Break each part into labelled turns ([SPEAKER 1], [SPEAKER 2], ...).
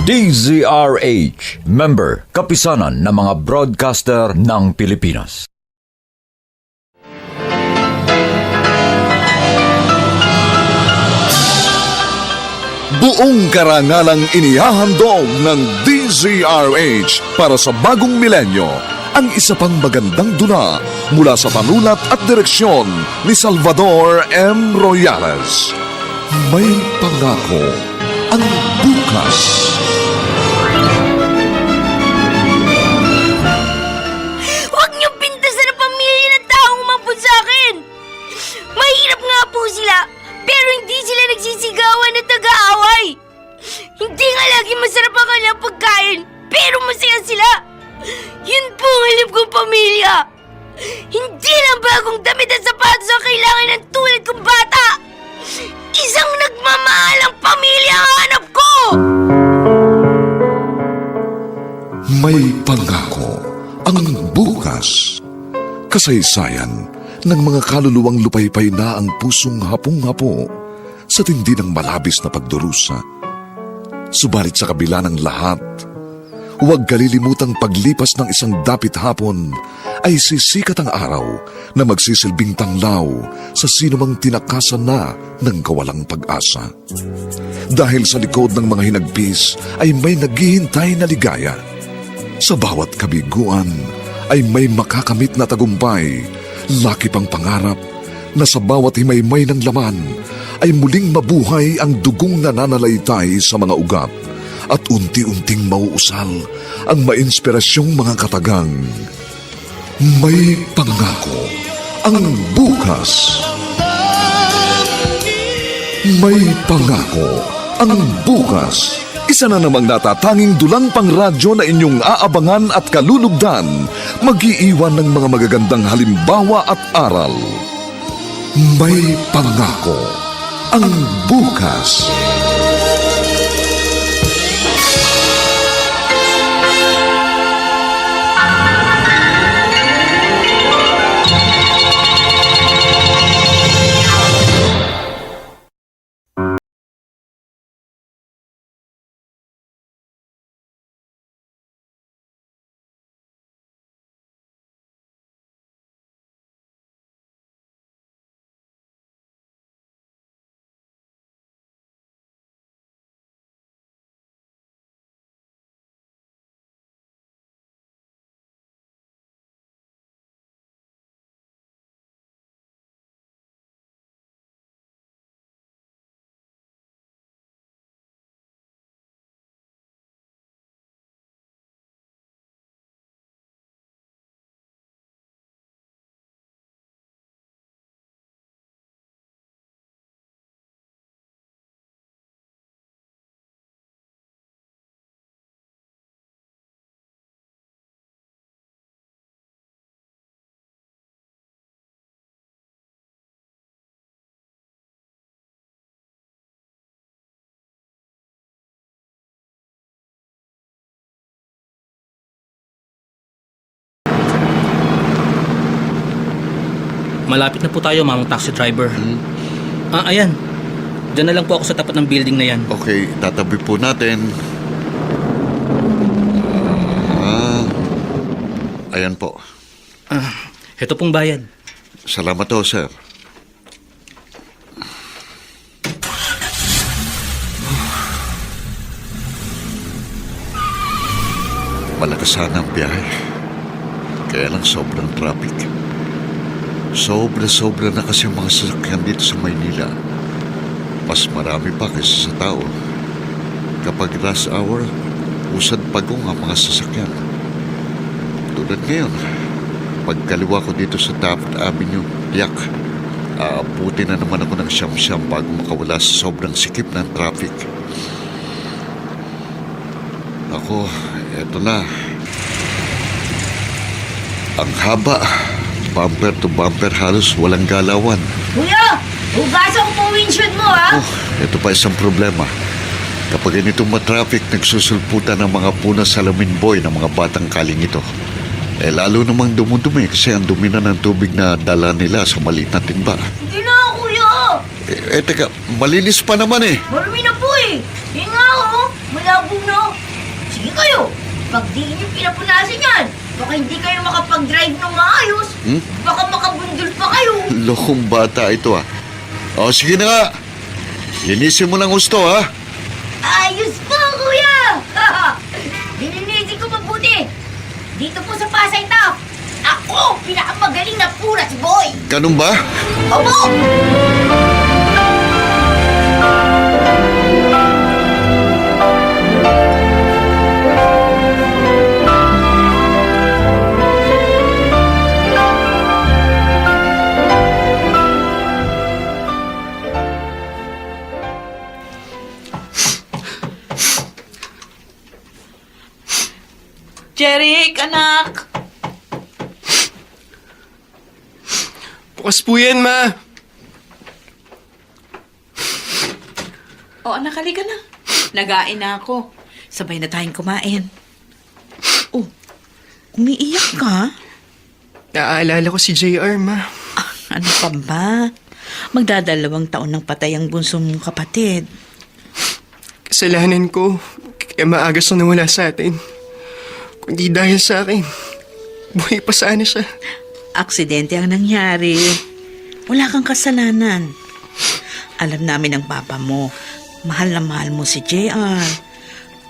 [SPEAKER 1] DZRH, member, kapisanan ng mga broadcaster ng Pilipinas.
[SPEAKER 2] Buong karangalang inihahandog ng DZRH para sa bagong milenyo ang isa pang magandang dula mula sa panulat at direksyon ni Salvador M. Royales. May pangako ang bukas.
[SPEAKER 3] Huwag niyong pintasan ang pamilya ng taong umabot sa akin! Mahirap nga po sila, pero hindi sila nagsisigawan at nag-aaway. Hindi nga lagi masarap ang kanilang pagkain, pero masaya sila. Yun po ang alam kong pamilya. Hindi lang bagong damit at sapatos ang kailangan ng tulad kong bata. Isang nagmamahalang pamilya ang hanap ko!
[SPEAKER 2] May pangako ang bukas. Kasaysayan ng mga kaluluwang lupaypay na ang pusong hapong-hapo sa tindi ng malabis na pagdurusa. Subalit sa kabila ng lahat, huwag kalilimutang paglipas ng isang dapit hapon ay sisikat ang araw na magsisilbing tanglaw sa sinumang tinakasan na ng kawalang pag-asa. Dahil sa likod ng mga hinagpis ay may naghihintay na ligaya. Sa bawat kabiguan ay may makakamit na tagumpay, laki pang pangarap na sa bawat himaymay ng laman ay muling mabuhay ang dugong nananalaytay sa mga ugat at unti-unting mauusal ang mainspirasyong mga katagang. May pangako ang bukas. May pangako ang bukas. Isa na namang natatanging dulang pangradyo na inyong aabangan at kalulugdan, mag-iiwan ng mga magagandang halimbawa at aral. May pangako ang bukas.
[SPEAKER 4] Malapit na po tayo, mamang taxi driver. Ayan. Diyan na lang po ako sa tapat ng building na yan.
[SPEAKER 5] Okay, tatabi po natin. Ayan po.
[SPEAKER 4] Ito pong bayad.
[SPEAKER 5] Salamat ho, sir. Malakas sana ang biyahe. Kaya lang sobrang traffic. Sobra-sobra na kasi ang mga sasakyan dito sa Maynila. Mas marami pa kaysa sa tao. Kapag rush hour, usad pagong ang mga sasakyan. Tulad ngayon, pagkaliwa ko dito sa Taft Avenue, tiyak, aabuti na naman ako ng siyam-siyam bago makawala sa sobrang sikip ng traffic. Ako, eto na. Ang haba. Bumper to bumper, halos walang galawan.
[SPEAKER 3] Kuya, hugasan ko po windshield mo, ha?
[SPEAKER 5] Ito pa isang problema. Kapag ganitong matraffic, nagsusulputan ng mga punas salamin boy ng mga batang kaling ito. Lalo namang dumudumi kasi ang dumi na ng tubig na dala nila sa maliit na timba.
[SPEAKER 3] Hindi na, kuya!
[SPEAKER 5] Teka, malinis pa naman eh.
[SPEAKER 3] Marumi na po eh. Yan nga oh, malabo na. Sige kayo, pag di niyo pinapunasan yan, baka hindi kayo makapag-drive ng maayos. Baka makabundol pa kayo.
[SPEAKER 5] Lokong bata ito ah. O, sige na nga. Linisin mo ng gusto ha.
[SPEAKER 3] Ayos po, kuya! Dininisin ko mabuti. Dito po sa Pasay Top, ako pinakamagaling na puras boy!
[SPEAKER 5] Ganun ba?
[SPEAKER 3] Opo!
[SPEAKER 6] Jeric, anak!
[SPEAKER 7] Bukas po yan, Ma.
[SPEAKER 6] O, anak, halika na. Nagain na ako. Sabay na tayong kumain. Oh, umiiyak ka?
[SPEAKER 7] Naaalala ko si JR, Ma.
[SPEAKER 6] Ano pa ba? Magdadalawang taon ng patay ang bunso mong kapatid.
[SPEAKER 7] Kasalanan ko. Kaya maaga siyang nawala sa atin. Kundi dahil sa akin, buhay pa sana siya.
[SPEAKER 6] Aksidente ang nangyari. Wala kang kasalanan. Alam namin ng papa mo, mahal na mahal mo si JR.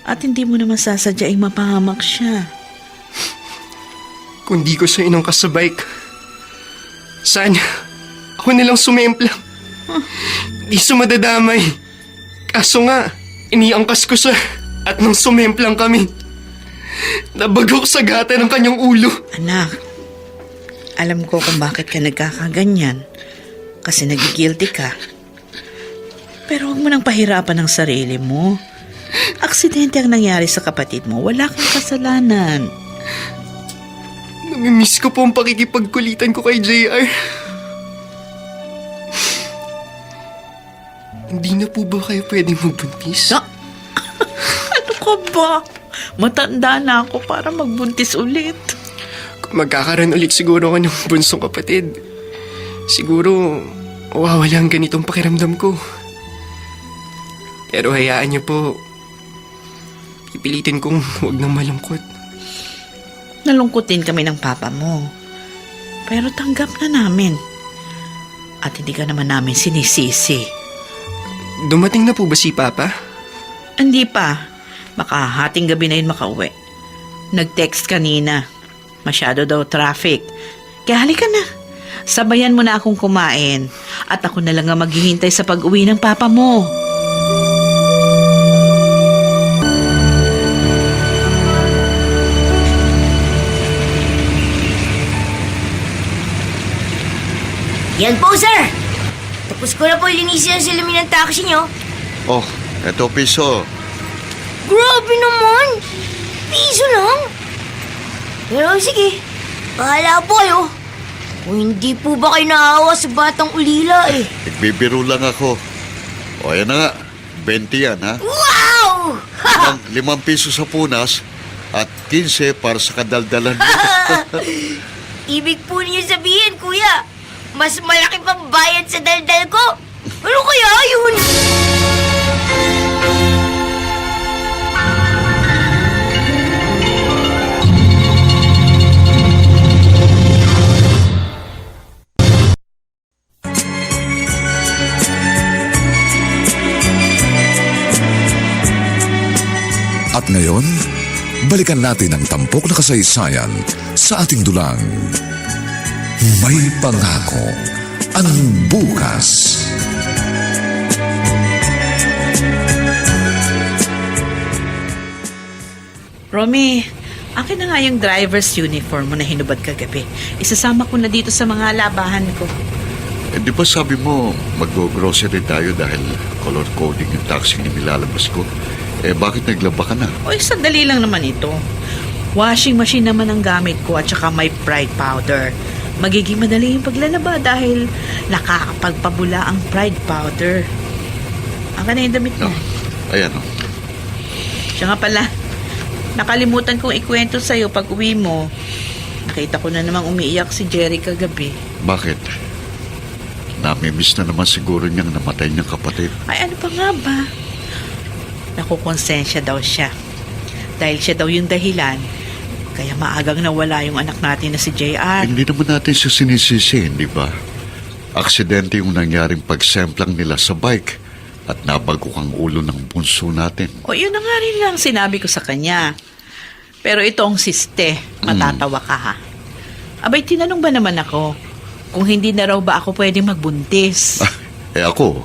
[SPEAKER 6] At hindi mo naman sasadyaing mapahamak siya.
[SPEAKER 7] Kung di ko siya inangkas sa bike, sana ako nilang sumemplang. Di siya madadamay. Kaso nga, iniangkas ko siya at nang sumemplang kami, nabagok sa gata ng kanyang ulo.
[SPEAKER 6] Anak, alam ko kung bakit ka nagkakaganyan. Kasi nagigilty ka. Pero huwag mo nang pahirapan ang sarili mo. Aksidente ang nangyari sa kapatid mo. Wala kang kasalanan.
[SPEAKER 7] Namimiss ko po ang pakikipagkulitan ko kay JR. Hindi na po ba kayo pwedeng magbuntis?
[SPEAKER 6] Ah, ano ka ba? Matanda na ako para magbuntis ulit.
[SPEAKER 7] Kung magkakaroon ulit siguro ako ng bunsong kapatid, siguro mawawala ang ganitong pakiramdam ko. Pero hayaan niyo po, pipilitin kong huwag nang malungkot.
[SPEAKER 6] Nalungkutin kami ng papa mo. Pero tanggap na namin. At hindi ka naman namin sinisisi.
[SPEAKER 7] Dumating na po ba si Papa?
[SPEAKER 6] Hindi pa. Baka hating gabi na yun makauwi. Nag-text kanina. Masyado daw traffic. Kaya halika na. Sabayan mo na akong kumain. At ako na lang ang maghihintay sa pag-uwi ng papa mo.
[SPEAKER 3] Yan po, sir! Tapos ko na po linisin ang salamin ng taxi nyo.
[SPEAKER 5] Oh, eto piso.
[SPEAKER 3] Grabe naman! Piso lang! Pero sige, bahala po kayo. Kung hindi po ba kayo naawa sa batang ulila eh.
[SPEAKER 5] Nagbibiro lang ako. O, ayan na nga. 20 yan, ha?
[SPEAKER 3] Wow!
[SPEAKER 5] 5 piso sa punas at 15 para sa kadaldalan mo.
[SPEAKER 3] Ibig po niyo sabihin, kuya, mas malaki pang bayad sa daldal ko. Ano kaya yun?
[SPEAKER 2] At ngayon, balikan natin ang tampok na kasaysayan sa ating dulang. May pangako ang bukas.
[SPEAKER 6] Romy, akin na nga yung driver's uniform mo na hinubad kagabi. Isasama ko na dito sa mga labahan ko.
[SPEAKER 5] Di ba sabi mo mag-grocery tayo dahil color coding yung taxi na nilalabas ko? Bakit naglaba ka na?
[SPEAKER 6] O, sandali lang naman ito. Washing machine naman ang gamit ko at saka may Pride powder. Magiging madali yung paglalaba dahil nakakapagpabula ang Pride powder. Aka na yung damit mo.
[SPEAKER 5] Ayan o.
[SPEAKER 6] Siya nga pala, nakalimutan kong ikwento sa'yo pag uwi mo. Nakita ko na namang umiiyak si Jerry kagabi.
[SPEAKER 5] Bakit? Namimiss na naman siguro niyang namatay niyang kapatid.
[SPEAKER 6] Ay, ano pa nga ba? Nakukonsensya daw siya. Dahil siya daw yung dahilan, kaya maagang nawala yung anak natin na si JR.
[SPEAKER 5] Hindi naman natin siya sinisisi, di ba? Aksidente yung nangyaring pagsemplang nila sa bike at nabago ang ulo ng bunso natin.
[SPEAKER 6] O yun na nga rin lang sinabi ko sa kanya. Pero itong siste, matatawa ka ha. Abay, tinanong ba naman ako kung hindi na raw ba ako pwedeng magbuntis?
[SPEAKER 5] Ako,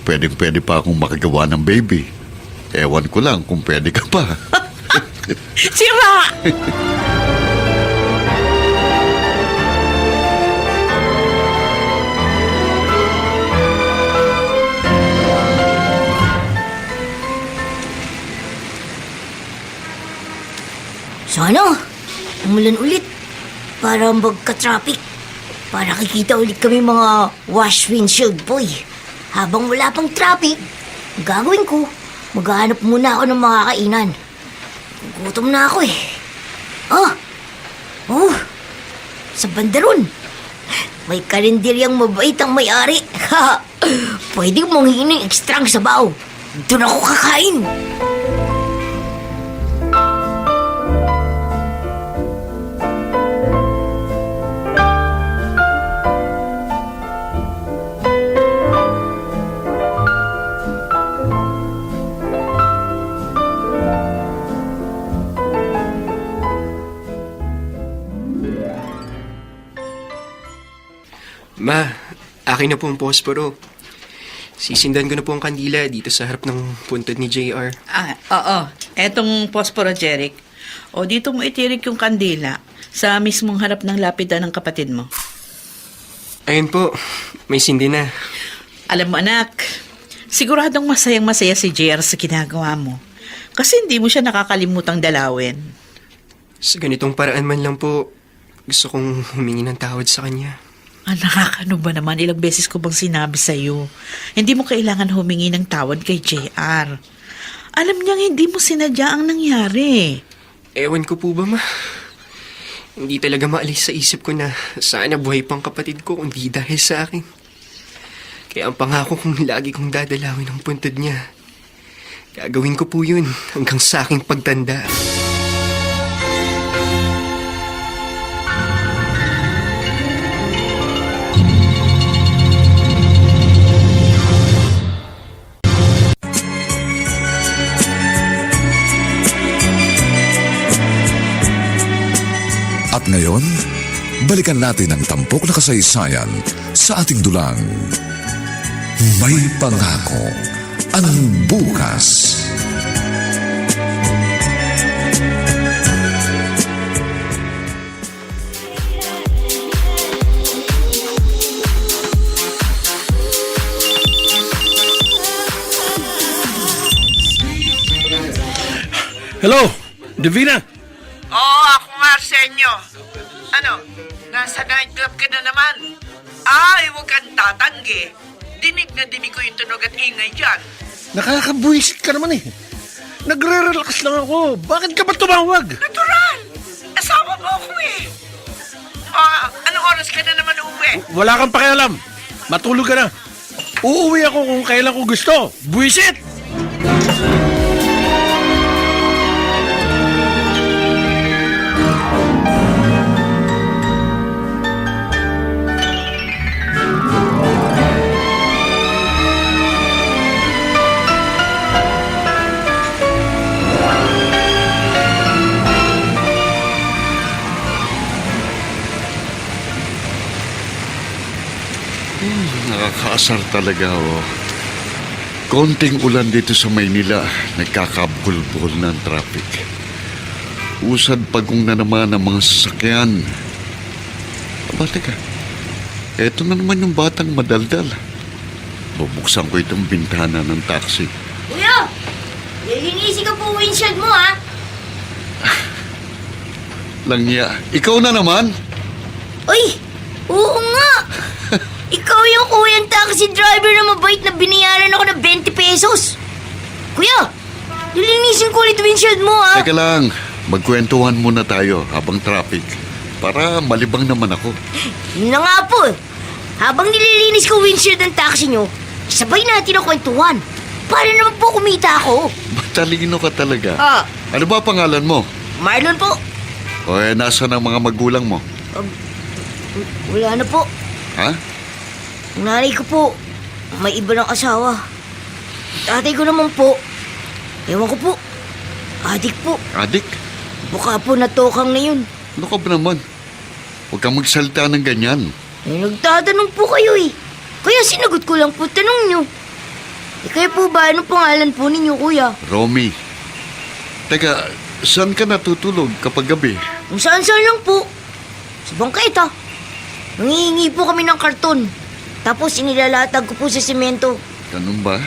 [SPEAKER 5] pwede pa akong makagawa ng baby. Ewan ko lang kung pwede ka pa.
[SPEAKER 6] Sira!
[SPEAKER 3] Sana, umulan ulit para magka-traffic. Para kikita ulit kami mga wash windshield boy. Habang wala pang traffic, ang gagawin ko, maghahanap muna ako ng mga kainan. Gutom na ako eh. Sa bandaron. May karinderyang mabait ang may-ari. Pwede mong hingin ng ekstrang sabaw. Doon ako kakain.
[SPEAKER 7] Ma, akin na po ang posporo. Sisindan ko na po ang kandila dito sa harap ng puntod ni JR.
[SPEAKER 6] Oo. Etong posporo, Jeric. O dito mo itirik yung kandila sa mismong harap ng lapida ng kapatid mo.
[SPEAKER 7] Ayun po, may sindi na.
[SPEAKER 6] Alam mo anak, siguradong masayang-masaya si JR sa ginagawa mo. Kasi hindi mo siya nakakalimutang dalawin.
[SPEAKER 7] Sa ganitong paraan man lang po, gusto kong humingi ng tawad sa kanya.
[SPEAKER 6] Nakakano ba naman? Ilang beses ko bang sinabi sa'yo? Hindi mo kailangan humingi ng tawad kay JR. Alam niyang hindi mo sinadya ang nangyari.
[SPEAKER 7] Ewan ko po ba, ma? Hindi talaga maalis sa isip ko na sana buhay pang kapatid ko kung di dahil sa akin. Kaya ang pangako kong lagi kong dadalawin ang puntod niya. Gagawin ko po yun hanggang sa aking pagtanda.
[SPEAKER 2] At ngayon, balikan natin ang tampok na kasaysayan sa ating dulang. May pangako ang bukas.
[SPEAKER 8] Hello, Divina.
[SPEAKER 6] Oo, ako nga, Arsenio. Ano, nasa nightclub ka na naman? Ay, huwag kang tatanggi. Dinig na dinig ko yung tunog at ingay dyan.
[SPEAKER 8] Nakakabuisit ka naman eh. Nagre-relax lang ako. Bakit ka ba tumawag?
[SPEAKER 6] Natural! Asawa mo ako eh. Anong oras ka na naman uuwi?
[SPEAKER 8] Wala kang pakialam. Matulog ka na. Uuwi ako kung kailan ko gusto. Buisit!
[SPEAKER 5] Nakakaasar talaga, oh. Konting ulan dito sa Maynila, nagkakabulbul na ang traffic. Usad pagong na naman ang mga sasakyan. Aba, teka. Eto na naman yung batang madaldal. Bubuksan ko itong bintana ng taxi.
[SPEAKER 3] Kuya, lilinisin ka po windshield mo ha.
[SPEAKER 5] Langya, ikaw na naman?
[SPEAKER 3] Uy, oo nga. Ikaw yung kuyang taxi driver na mabait na binayaran ako ng 20 pesos. Kuya, lilinisin ko ulit windshield mo ha.
[SPEAKER 5] Teka lang, magkwentuhan muna tayo habang traffic. Para malibang naman ako.
[SPEAKER 3] Yun na nga po. Habang nililinis ko windshield ng taxi nyo, sabay natin ang kwentuhan. Para naman po kumita ako.
[SPEAKER 5] Matalino ka talaga.
[SPEAKER 3] Ah,
[SPEAKER 5] Ano ba pangalan mo?
[SPEAKER 3] Marlon po.
[SPEAKER 5] O nasa ng mga magulang mo?
[SPEAKER 3] Wala na po.
[SPEAKER 5] Ha?
[SPEAKER 3] Ang nanay ko po, may iba ng asawa. Tatay ko naman po, ewan ko po, adik po.
[SPEAKER 5] Adik?
[SPEAKER 3] Baka po natokang na yun.
[SPEAKER 5] Ano ka ba naman? Huwag kang magsalita ng ganyan.
[SPEAKER 3] Nagtatanong po kayo eh. Kaya sinagot ko lang po tanong nyo. Kaya po ba, anong pangalan po ninyo, kuya?
[SPEAKER 5] Romy. Teka, saan ka natutulog kapag gabi?
[SPEAKER 3] Kung saan-saan lang po. Sa bangketa. Nangihingi po kami ng karton. Tapos inilalatag ko po sa semento.
[SPEAKER 5] Ganun ba?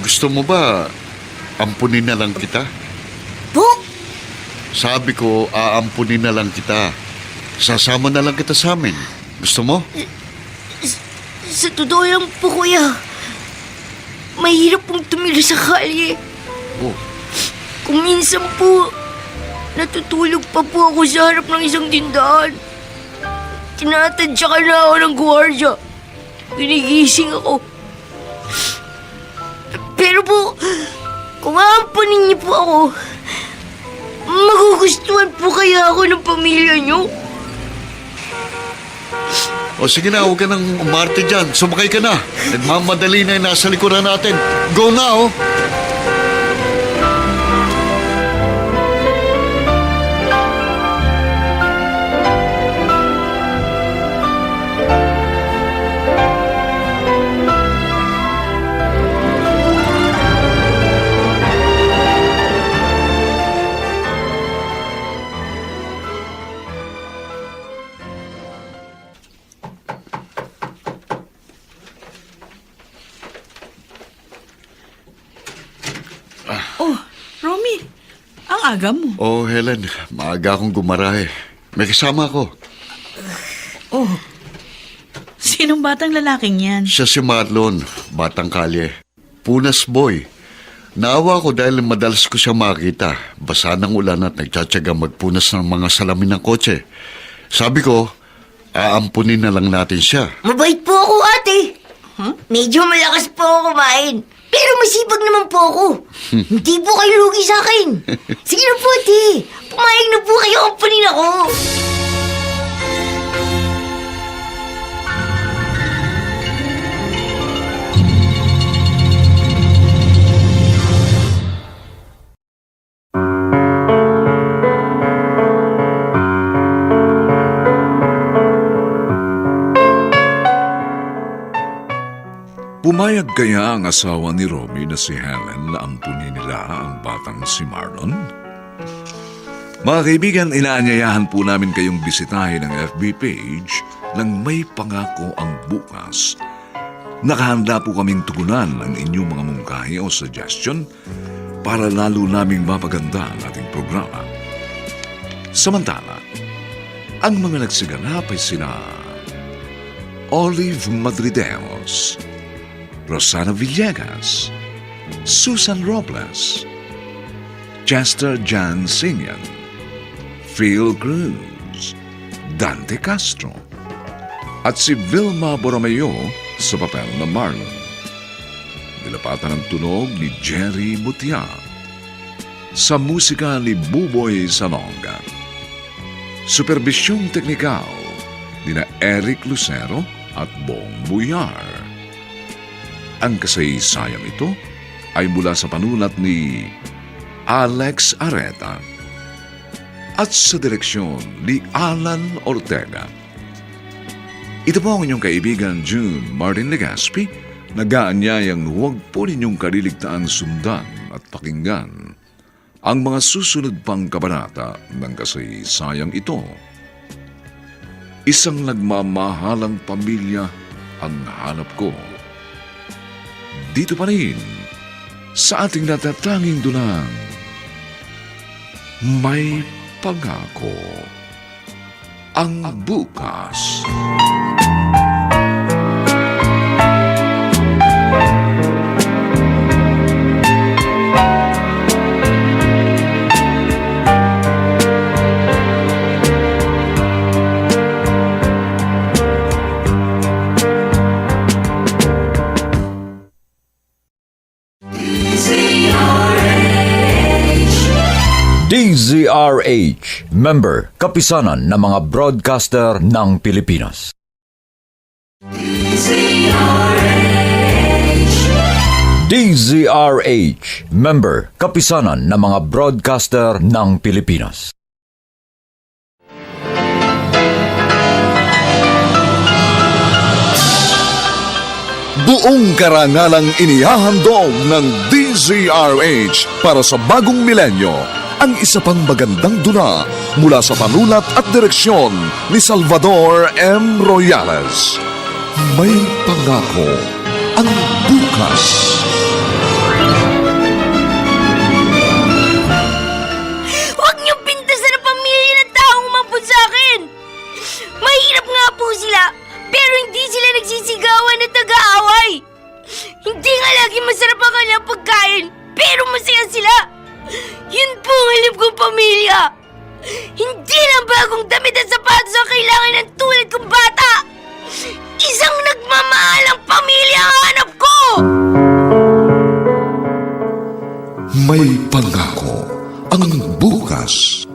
[SPEAKER 5] Gusto mo ba ampunin na lang kita?
[SPEAKER 3] Po?
[SPEAKER 5] Sabi ko, aampunin na lang kita. Sasama na lang kita sa amin. Gusto mo?
[SPEAKER 3] Sa totoo lang po, kuya. Mahirap pong tumira sa kalye.
[SPEAKER 5] Oh,
[SPEAKER 3] Kung minsan po, natutulog pa po ako sa harap ng isang tindahan. Tinatadya ka na ako ng gwardiya. Ginigising ako. Pero po, kung aampanin niyo po ako, magugustuhan po kaya ako ng pamilya niyo?
[SPEAKER 5] o sige na, huwag ka nang umarte dyan. Sumakay ka na. Nagmamadali na yung nasa likuran natin. Go na, oh!
[SPEAKER 6] Oh, Romy, ang aga mo.
[SPEAKER 5] Oh, Helen, maaga akong gumarahe. May kasama ako.
[SPEAKER 6] Oh, sinong batang lalaking yan?
[SPEAKER 5] Siya si Marlon, batang kalye. Punas boy. Naawa ko dahil madalas ko siya makita. Basa ng ulan at nagtsatsaga magpunas ng mga salamin ng kotse. Sabi ko, aampunin na lang natin siya.
[SPEAKER 3] Mabait po ako, ate. Medyo malakas po ako kumain. Pero masipag naman po ako. Hindi po kayo lugi sa akin. Sige na po, ate. Pumayag na po kayo, ampanin ako.
[SPEAKER 2] Pumayag kaya ang asawa ni Romy na si Helen na ampunin nila ang batang si Marlon? Mga kaibigan, inaanyayahan po namin kayong bisitahin ang FB page ng May Pangako ang Bukas. Nakahanda po kaming tugunan ang inyong mga mungkahi o suggestion para lalo naming mapaganda ang ating programa. Samantala, ang mga nagsiganap ay sina Olive Madrideos, Rosana Villegas, Susan Robles, Chester Jan Sinian, Phil Cruz, Dante Castro, at si Vilma Borromeo sa papel na Marlon. Nilapatan ng tunog ni Jerry Mutia. Sa musika ni Buboy Salonga. Superbisyong teknikal ni na Eric Lucero at Bong Buyar. Ang kasaysayang ito ay mula sa panulat ni Alex Areta at sa direksyon ni Alan Ortega. Ito po ang inyong kaibigan June Martin Legaspi, nag-aanyayang huwag po ninyong kaliligtaan sundan at pakinggan ang mga susunod pang kabanata ng kasaysayang ito. Isang nagmamahalang pamilya ang hanap ko. Dito pa rin, sa ating natatanging dulang, May Pangako ang Bukas.
[SPEAKER 1] DZRH, member, kapisanan ng mga broadcaster ng Pilipinas. DZRH, member, kapisanan ng mga broadcaster ng Pilipinas.
[SPEAKER 2] Buong karangalang inihahandog ng DZRH para sa bagong milenyo ang isa pang magandang dula mula sa panulat at direksyon ni Salvador M. Royales. May pangako ang bukas.
[SPEAKER 3] Huwag niyong pintasan ang pamilya ng taong umambun sa akin! Mahirap nga po sila, pero hindi sila nagsisigawan at nag-aaway. Hindi nga lagi masarap ang kanilang pagkain, pero masaya sila. Yun po ang alam kong pamilya. Hindi lang bagong damit at sapatos ang kailangan ng tulad kong bata. Isang nagmamahalang pamilya ang hanap ko!
[SPEAKER 2] May pangako ang bukas.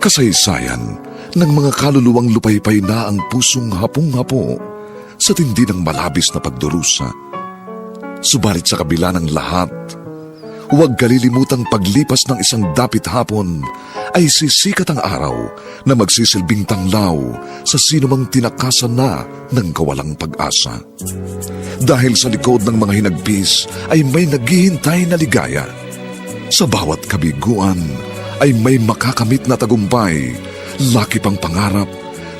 [SPEAKER 2] Kasaysayan ng mga kaluluwang lupaypay na ang pusong hapong-hapo sa tindi ng malabis na pagdurusa. Subalit sa kabila ng lahat, huwag kalilimutang paglipas ng isang dapit hapon ay sisikat ang araw na magsisilbing tanglaw sa sinumang tinakasan na ng kawalang pag-asa. Dahil sa likod ng mga hinagpis ay may naghihintay na ligaya. Sa bawat kabiguan ay may makakamit na tagumpay, laki pang pangarap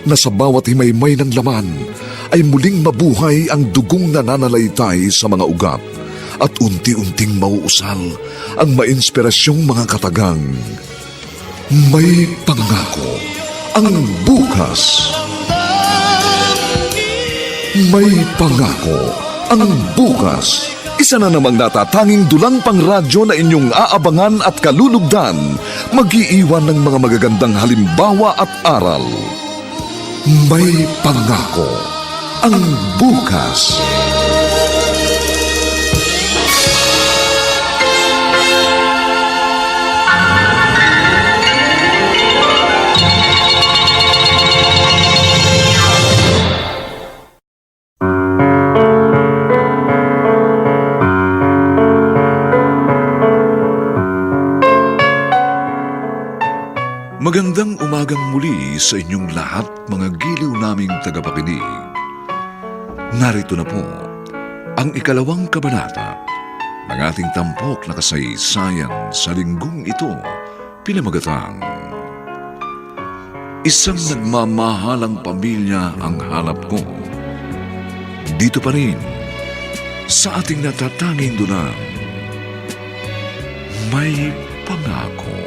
[SPEAKER 2] na sa bawat himaymay ng laman ay muling mabuhay ang dugong nananalaytay sa mga ugat at unti-unting mauusal ang mainspirasyong mga katagang. May pangako ang bukas. May pangako ang bukas. Isa na namang natatanging dulang pangradyo na inyong aabangan at kalulugdan, mag-iiwan ng mga magagandang halimbawa at aral. May pangako ang bukas. Magandang umagang muli sa inyong lahat, mga giliw naming tagapakinig. Narito na po ang ikalawang kabanata ng ating tampok na kasaysayan sa linggong ito, pinamagatang Isang nagmamahalang pamilya ang hanap ko. Dito pa rin sa ating natatanging dunang May Pangako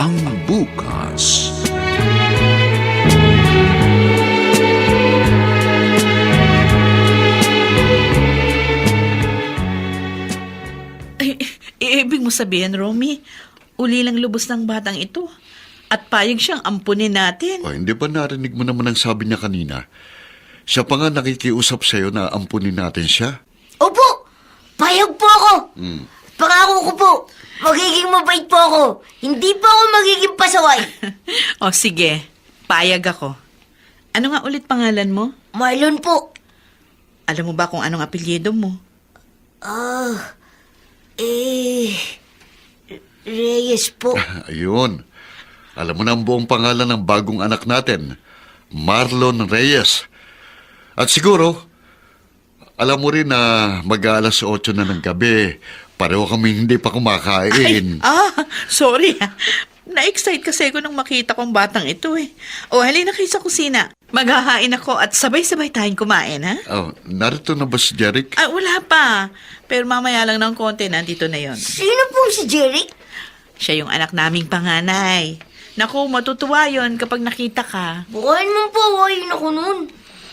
[SPEAKER 2] ang bukas.
[SPEAKER 6] Ay, ibig mo sabihin, Romy, uli lang lubos ng batang ito at payag siyang ampunin natin.
[SPEAKER 5] O, hindi ba narinig mo naman ang sabi niya kanina? Siya pa nga nakikiusap sa'yo na ampunin natin siya.
[SPEAKER 3] Opo! Payag po ako! Pangako ko po, magiging mabait po ako. Hindi po ako magiging pasaway.
[SPEAKER 6] O sige, payag ako. Ano nga ulit pangalan mo?
[SPEAKER 3] Marlon po.
[SPEAKER 6] Alam mo ba kung anong apelyido mo?
[SPEAKER 3] Reyes po.
[SPEAKER 5] Ayun. Alam mo na ang buong pangalan ng bagong anak natin, Marlon Reyes. At siguro, alam mo rin na mag-aalas 8 na ng gabi, pareho kami hindi pa kumakain.
[SPEAKER 6] Sorry ha. Na-excite kasi ako nung makita kong batang ito eh. O, halina kayo sa kusina. Maghahain ako at sabay-sabay tayong kumain, ha?
[SPEAKER 5] Oh, narito na ba si Jeric?
[SPEAKER 6] Wala pa. Pero mamaya lang ng konti, nandito na yon.
[SPEAKER 3] Sino po si Jeric?
[SPEAKER 6] Siya yung anak naming panganay. Naku, matutuwa yon kapag nakita ka.
[SPEAKER 3] Bukain mo po, awayin ako nun.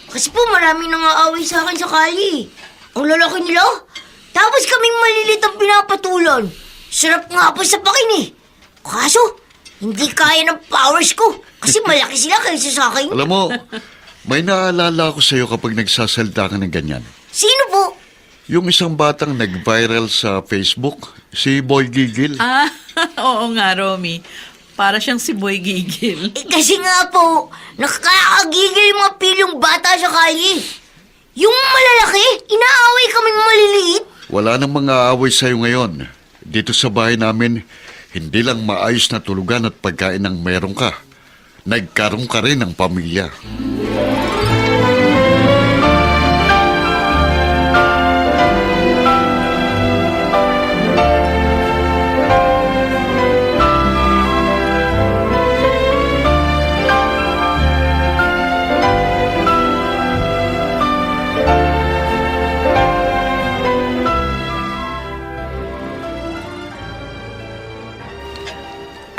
[SPEAKER 3] Kasi po marami nang aaway sa akin sa kali. Ang lalaki nila. Tapos kaming malilit ang pinapatulan. Sarap nga po sa pakin eh. Kaso, hindi kaya ng powers ko. Kasi malaki sila kaysa sa akin.
[SPEAKER 5] Alam mo, may naalala ko sa'yo kapag nagsasalita ka ng ganyan.
[SPEAKER 3] Sino po?
[SPEAKER 5] Yung isang batang nag-viral sa Facebook, si Boy Gigil.
[SPEAKER 6] Oo nga, Romy. Para siyang si Boy Gigil.
[SPEAKER 3] Kasi nga po, nakakagigil yung mga pilyong bata sa kalye. Yung malalaki, inaaway kaming maliliit.
[SPEAKER 5] Wala nang mga away sa'yo ngayon. Dito sa bahay namin, hindi lang maayos na tulugan at pagkain ang meron ka. Nagkaroon ka rin ng pamilya.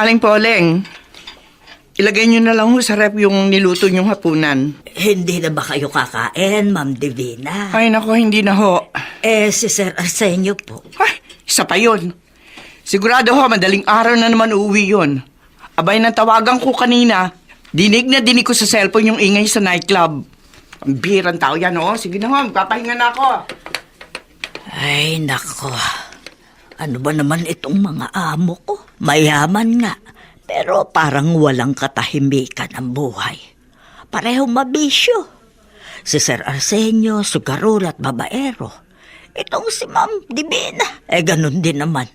[SPEAKER 9] Aling Poleng, ilagay nyo na lang ho sa rep yung niluto nyong hapunan.
[SPEAKER 10] Hindi na ba kayo kakain, Ma'am Divina?
[SPEAKER 9] Ay nako, hindi na ho.
[SPEAKER 10] Si Sir Arsenio po.
[SPEAKER 9] Ay, isa pa yun. Sigurado ho, madaling araw na naman uuwi yun. Abay, natawagan ko kanina. Dinig na dinig ko sa cellphone yung ingay sa nightclub. Ang bihirang tao yan, oh. Sige na ho, magpapahinga na ako.
[SPEAKER 10] Ay, nako. Ano ba naman itong mga amo ko? Mayaman nga, pero parang walang katahimikan ang buhay. Parehong mabisyo. Si Sir Arsenio, sugarol at babaero. Itong si Ma'am Divina, ganun din naman.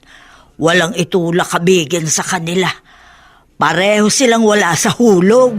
[SPEAKER 10] Walang itulak kabigin sa kanila. Pareho silang wala sa hulog.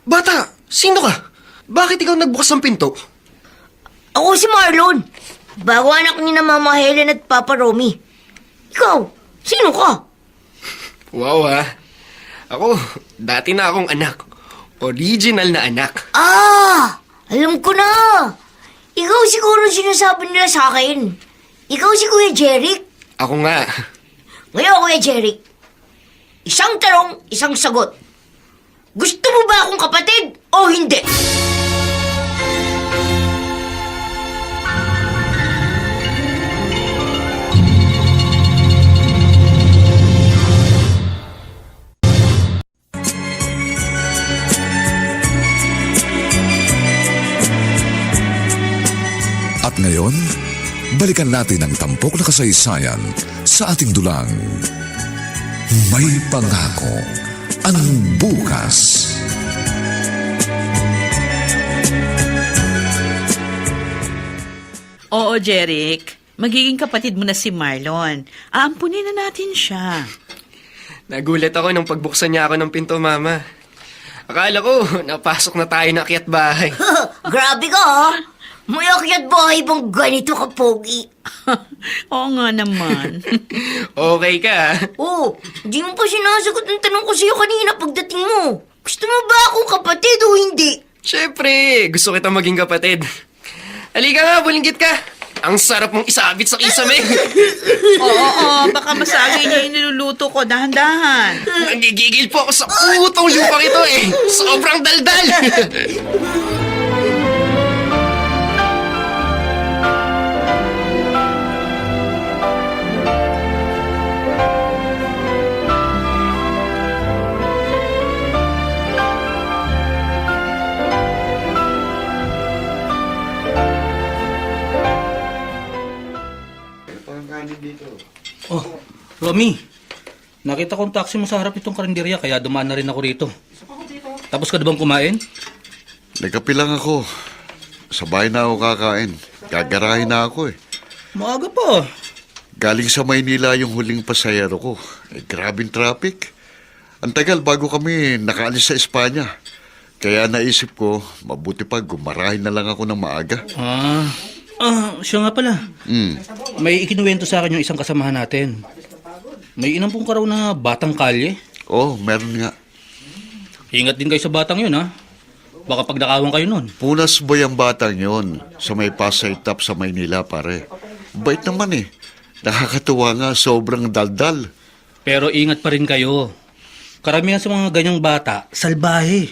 [SPEAKER 7] Bata, sino ka? Bakit ikaw nagbukas ng pinto?
[SPEAKER 3] Ako si Marlon. Bago anak ni na Mama Helen at Papa Romy. Ikaw, sino ka?
[SPEAKER 7] Wow ha. Ako, dati na akong anak. Original na anak.
[SPEAKER 3] Alam ko na. Ikaw siguro sinasabi nila sa akin. Ikaw si Kuya Jeric.
[SPEAKER 7] Ako nga.
[SPEAKER 3] Ngayon, Kuya Jeric. Isang tanong, isang sagot. Gusto mo ba akong kapatid o hindi?
[SPEAKER 2] At ngayon, balikan natin ang tampok na kasaysayan sa ating dulang. May pangako ang bukas.
[SPEAKER 6] Oo, Jeric. Magiging kapatid mo na si Marlon. Aampunin na natin siya.
[SPEAKER 7] Nagulat ako nung pagbuksan niya ako ng pinto, Mama. Akala ko, napasok na tayo na akyat bahay.
[SPEAKER 3] Grabe ka, ha? May akyat bahay bang ganito kapogi?
[SPEAKER 6] Oo nga naman.
[SPEAKER 7] Okay ka, ha?
[SPEAKER 3] Oh, di mo pa sinasagot ang tanong ko sa'yo kanina pagdating mo. Gusto mo ba akong kapatid o hindi?
[SPEAKER 7] Siyempre, gusto kita maging kapatid. Halika nga, bulinggit ka. Ang sarap mong isabit sa kisame.
[SPEAKER 6] Oo, baka masagay niya yung niluluto ko. Dahan-dahan.
[SPEAKER 7] Nagigigil po ako sa putong lupang ito eh. Sobrang daldal.
[SPEAKER 4] Oh, Romy. Nakita ko ang taxi mo sa harap itong karinderya kaya dumaan na rin ako rito. Tapos ka na bang kumain?
[SPEAKER 5] Nagkape lang ako. Sa bahay na ako kakain. Gagarahin na ako eh.
[SPEAKER 4] Maaga pa.
[SPEAKER 5] Galing sa Maynila yung huling pasayero ko. Grabing traffic. Ang tagal bago kami nakaalis sa Espanya. Kaya naisip ko, mabuti pa gumarahin na lang ako ng maaga.
[SPEAKER 4] Siya nga pala. May ikinuwento sa akin yung isang kasamahan natin. May inampong ka raw na batang kalye.
[SPEAKER 5] Oh, meron nga.
[SPEAKER 4] Ingat din kayo sa batang yun, ha? Baka pag nakawan kayo nun.
[SPEAKER 5] Punas boy ang batang yon sa may Pasay Top sa Maynila, pare. Bait naman eh. Nakakatuwa nga, sobrang daldal.
[SPEAKER 4] Pero ingat pa rin kayo. Karamihan sa mga ganyang bata, salbahe.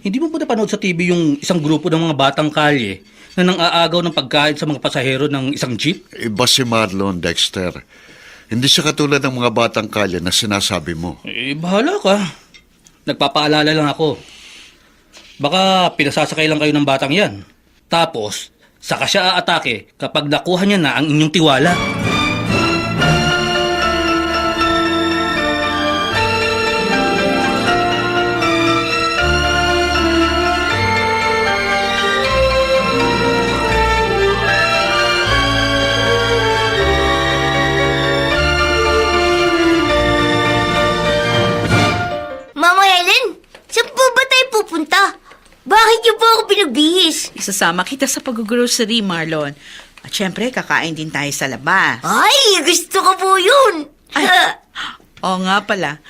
[SPEAKER 4] Hindi mo ba napanood sa TV yung isang grupo ng mga batang kalye na nang-aagaw ng pagkain sa mga pasahero ng isang jeep?
[SPEAKER 5] Iba si Marlon, Dexter. Hindi siya katulad ng mga batang kalye na sinasabi mo.
[SPEAKER 4] Bahala ka. Nagpapaalala lang ako. Baka pinasasakay lang kayo ng batang yan. Tapos, saka siya aatake kapag nakuha niya na ang inyong tiwala.
[SPEAKER 3] Mama Helen, saan po ba tayo pupunta? Bakit niyo po ako pinagbihis?
[SPEAKER 6] Isasama kita sa pag-grocery, Marlon. At syempre, kakain din tayo sa labas.
[SPEAKER 3] Ay, gusto ko po yun.
[SPEAKER 6] Ay, oo nga pala.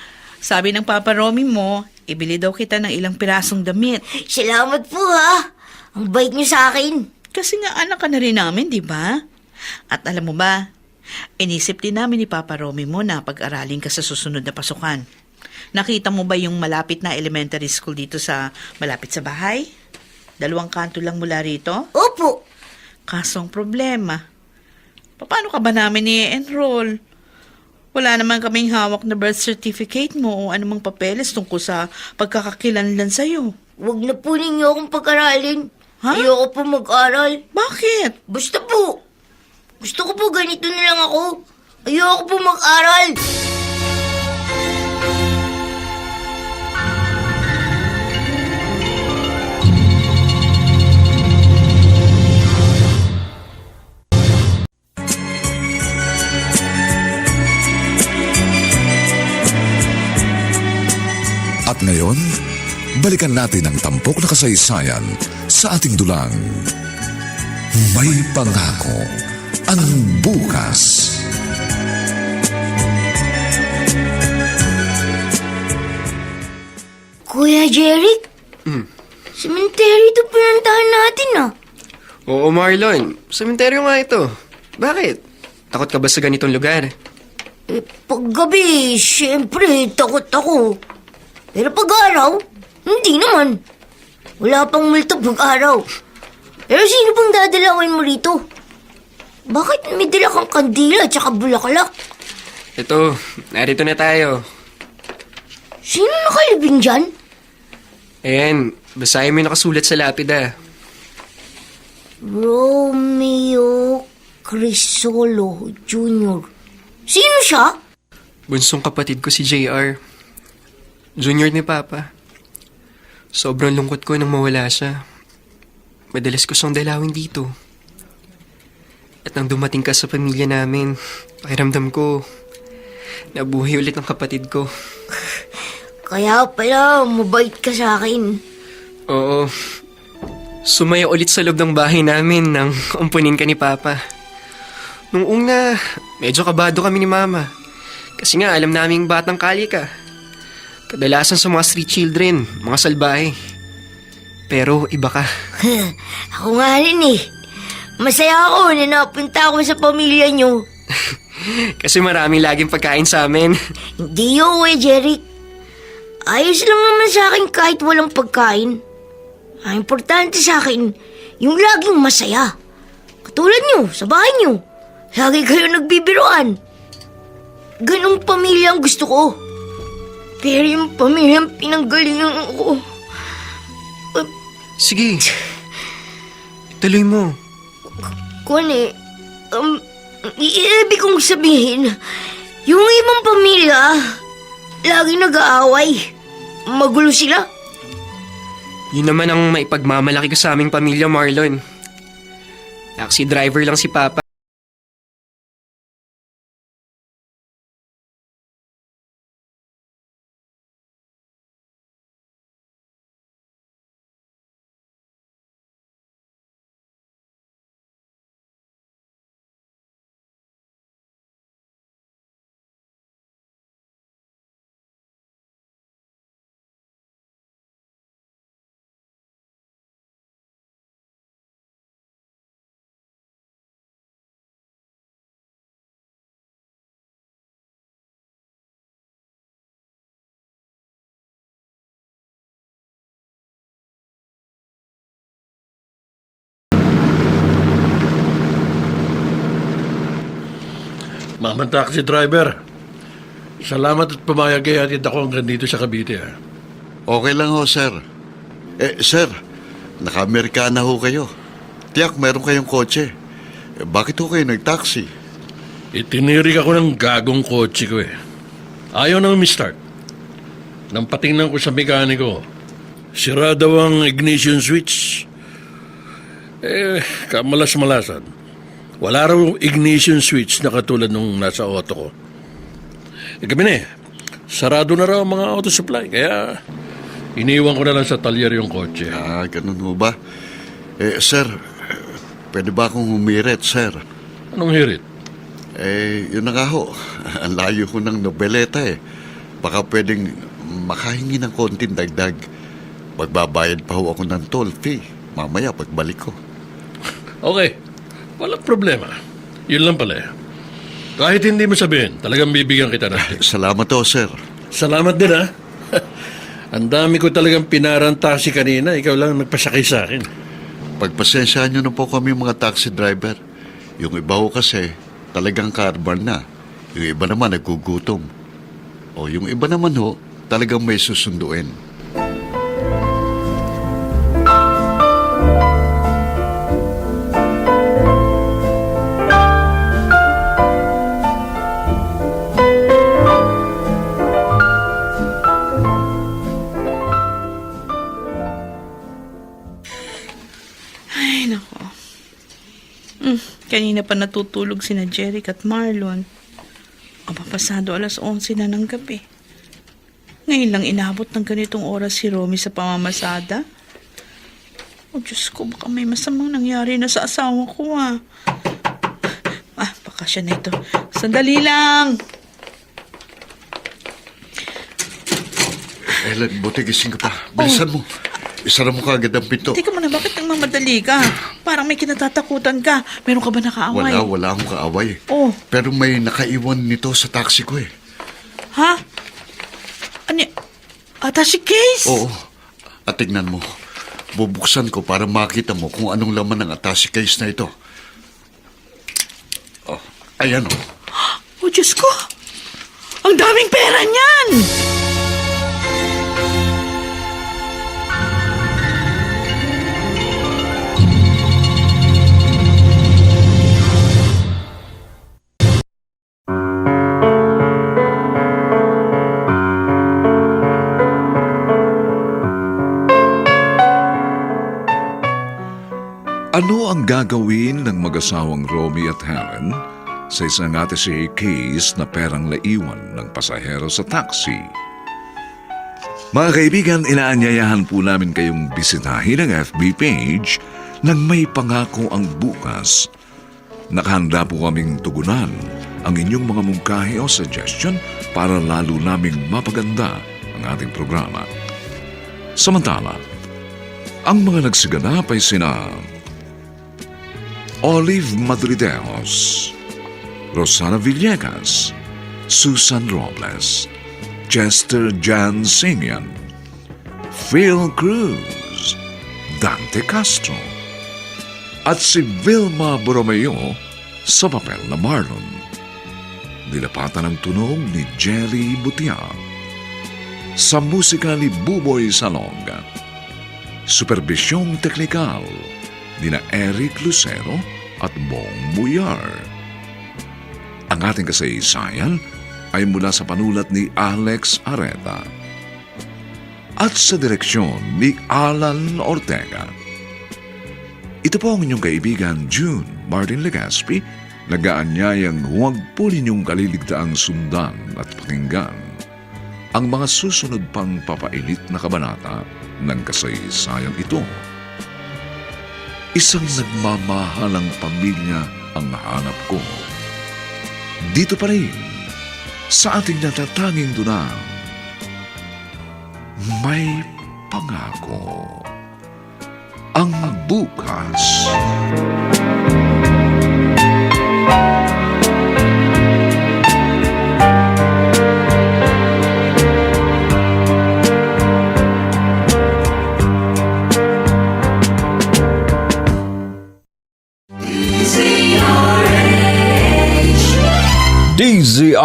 [SPEAKER 6] Sabi ng Papa Romy mo, ibili daw kita ng ilang pirasong damit.
[SPEAKER 3] Salamat po ha. Ang bait niyo sa akin.
[SPEAKER 6] Kasi nga anak ka na rin namin, di ba? At alam mo ba, inisip din namin ni Papa Romy mo na pag-aralin ka sa susunod na pasukan. Nakita mo ba yung malapit na elementary school dito sa malapit sa bahay? 2 kanto lang mula rito?
[SPEAKER 3] Opo.
[SPEAKER 6] Kasong problema. Paano ka ba namin i-enroll? Wala naman kaming hawak na birth certificate mo o anumang papeles tungkol sa pagkakakilanlan sa'yo.
[SPEAKER 3] Huwag na po ninyo akong pag-aralin.
[SPEAKER 6] Ha?
[SPEAKER 3] Ayoko po mag-aral.
[SPEAKER 6] Bakit?
[SPEAKER 3] Basta po. Gusto ko po ganito na lang ako. Ayoko po mag-aral.
[SPEAKER 2] At ngayon, balikan natin ang tampok na kasaysayan sa ating dulang. May pangako ang bukas.
[SPEAKER 3] Kuya Jeric, cemetery ito pinuntahan natin ah.
[SPEAKER 7] Oo, Marlon. Sementeryo nga ito. Bakit? Takot ka ba sa ganitong lugar?
[SPEAKER 3] Paggabi, siyempre, takot ako. Pero pag-araw, hindi naman. Wala pang multo pag-araw. Pero sino pang dadalawin mo rito? Bakit may dala kang kandila at saka bulaklak?
[SPEAKER 7] Ito, narito na tayo.
[SPEAKER 3] Sino nakalibing dyan?
[SPEAKER 7] Ayan, basahin mo yung nakasulat sa lapida.
[SPEAKER 3] Romeo Crisolo Jr. Sino siya?
[SPEAKER 7] Bunsong kapatid ko si JR. Junior ni Papa. Sobrang lungkot ko nang mawala siya. Madalas ko siyang dalawin dito. At nang dumating ka sa pamilya namin, pakiramdam ko, nabuhay ulit ang kapatid ko.
[SPEAKER 3] Kaya pala, mabait ka sa akin.
[SPEAKER 7] Oo. Sumaya ulit sa loob ng bahay namin nang umpunin ka ni Papa. Nung una, medyo kabado kami ni Mama. Kasi nga, alam naming batang kali ka. Kadalasan sa mga street children, mga salbahe. Pero iba ka.
[SPEAKER 3] Ako nga rin eh. Masaya ako na napunta ako sa pamilya niyo.
[SPEAKER 7] Kasi maraming laging pagkain sa amin.
[SPEAKER 3] Hindi yun eh, Jeric. Ayos lang naman sa akin kahit walang pagkain. Ang importante sa akin, yung laging masaya. Katulad niyo, sa bahay niyo. Lagi kayo nagbibiruan. Ganong pamilya ang gusto ko. Pero yung pamilya ang pinanggalingan ko.
[SPEAKER 7] Sige. Ituloy mo.
[SPEAKER 3] Kone, ibig kong sabihin, yung ibang pamilya, lagi nag-aaway. Magulo sila.
[SPEAKER 7] Yun naman ang maipagmamalaki ko sa aming pamilya, Marlon. Taxi driver lang si Papa.
[SPEAKER 8] Mama taxi driver. Salamat at pumayag kayo atid ako hanggang dito sa Cavite.
[SPEAKER 5] Okay lang ho, sir. Sir, naka-Amerikana ho kayo. Tiyak, meron kayong kotse. Bakit ho kayo nag-taxi?
[SPEAKER 8] Itinirik ako ng gagong kotse ko Ayaw nang umistart. Nang patingnan ko sa mekaniko, sira daw ang ignition switch. Kamalas-malasan. Wala raw ignition switch na katulad nung nasa auto ko. Gabi na sarado na raw ang mga auto supply, kaya iniwan ko na lang sa talyer yung kotse.
[SPEAKER 5] Ganun ho ba? Sir, pwede ba akong humirit, sir?
[SPEAKER 8] Anong hirit?
[SPEAKER 5] Yun na nga ho. Ang layo ko ng nobeleta Baka pwedeng makahingi ng konting dagdag. Magbabayad pa ho ako ng toll fee. Mamaya pagbalik ko.
[SPEAKER 8] Okay, walang problema. Yun lang pala Kahit hindi mo sabihin, talagang bibigyan kita natin.
[SPEAKER 5] Salamat ho, sir.
[SPEAKER 8] Salamat din Ang dami ko talagang pinarang taxi kanina. Ikaw lang nagpasakay sa akin.
[SPEAKER 5] Pagpasensyahan nyo na po kami mga taxi driver. Yung iba ho kasi talagang caravan na. Yung iba naman naggugutom. O yung iba naman ho, talagang may susunduin.
[SPEAKER 6] Ay, nako. Kanina pa natutulog sina Jeric at Marlon. Pasado 11:11 na ng gabi. Ngayon lang inabot ng ganitong oras si Romy sa pamamasada. Diyos ko, baka may masamang nangyari na sa asawa ko baka siya na ito. Sandali lang!
[SPEAKER 5] Ellen, buti gising ka pa. Bilisan mo. Isara mo kaagad ang pinto.
[SPEAKER 6] Teka muna, bakit nagmamadali ka? Parang may kinatatakutan ka. Meron ka ba nakaaway?
[SPEAKER 5] Wala akong kaaway.
[SPEAKER 6] Oh.
[SPEAKER 5] Pero may nakaiwan nito sa taxi ko
[SPEAKER 6] Ha? Ano? Attache case?
[SPEAKER 5] Oo. At tignan mo. Bubuksan ko para makita mo kung anong laman ng attache case na ito. Ayan
[SPEAKER 6] Diyos ko! Ang daming pera niyan!
[SPEAKER 2] Ano ang gagawin ng mag-asawang Romy at Helen sa isang attaché case na perang naiwan ng pasahero sa taxi? Mga kaibigan, inaanyayahan po namin kayong bisitahin ang FB page ng May Pangako ang Bukas. Nakahanda po kaming tugunan ang inyong mga mungkahi o suggestion para lalo naming mapaganda ang ating programa. Samantala, ang mga nagsiganap ay sina Olive Madrideos, Rosana Villegas, Susan Robles, Chester Jan Simian, Phil Cruz, Dante Castro, at si Vilma Borromeo sa papel na Marlon. Nilapatan ang tunog ni Jerry Butia. Sa musika ni Buboy Salong. Superbisyong teknikal ni na Eric Lucero at Bong Muyar. Ang ating kasaysayan ay mula sa panulat ni Alex Areta at sa direksyon ni Alan Ortega. Ito po ang inyong kaibigan June Martin Legaspi, nag-aanyayang huwag po ninyong kaliligtaang sundan at pakinggan ang mga susunod pang papainit na kabanata ng kasaysayan ito. Isang nagmamahalang pamilya ang hanap ko. Dito pa rin, sa ating natatanging dunang, May Pangako ang Bukas.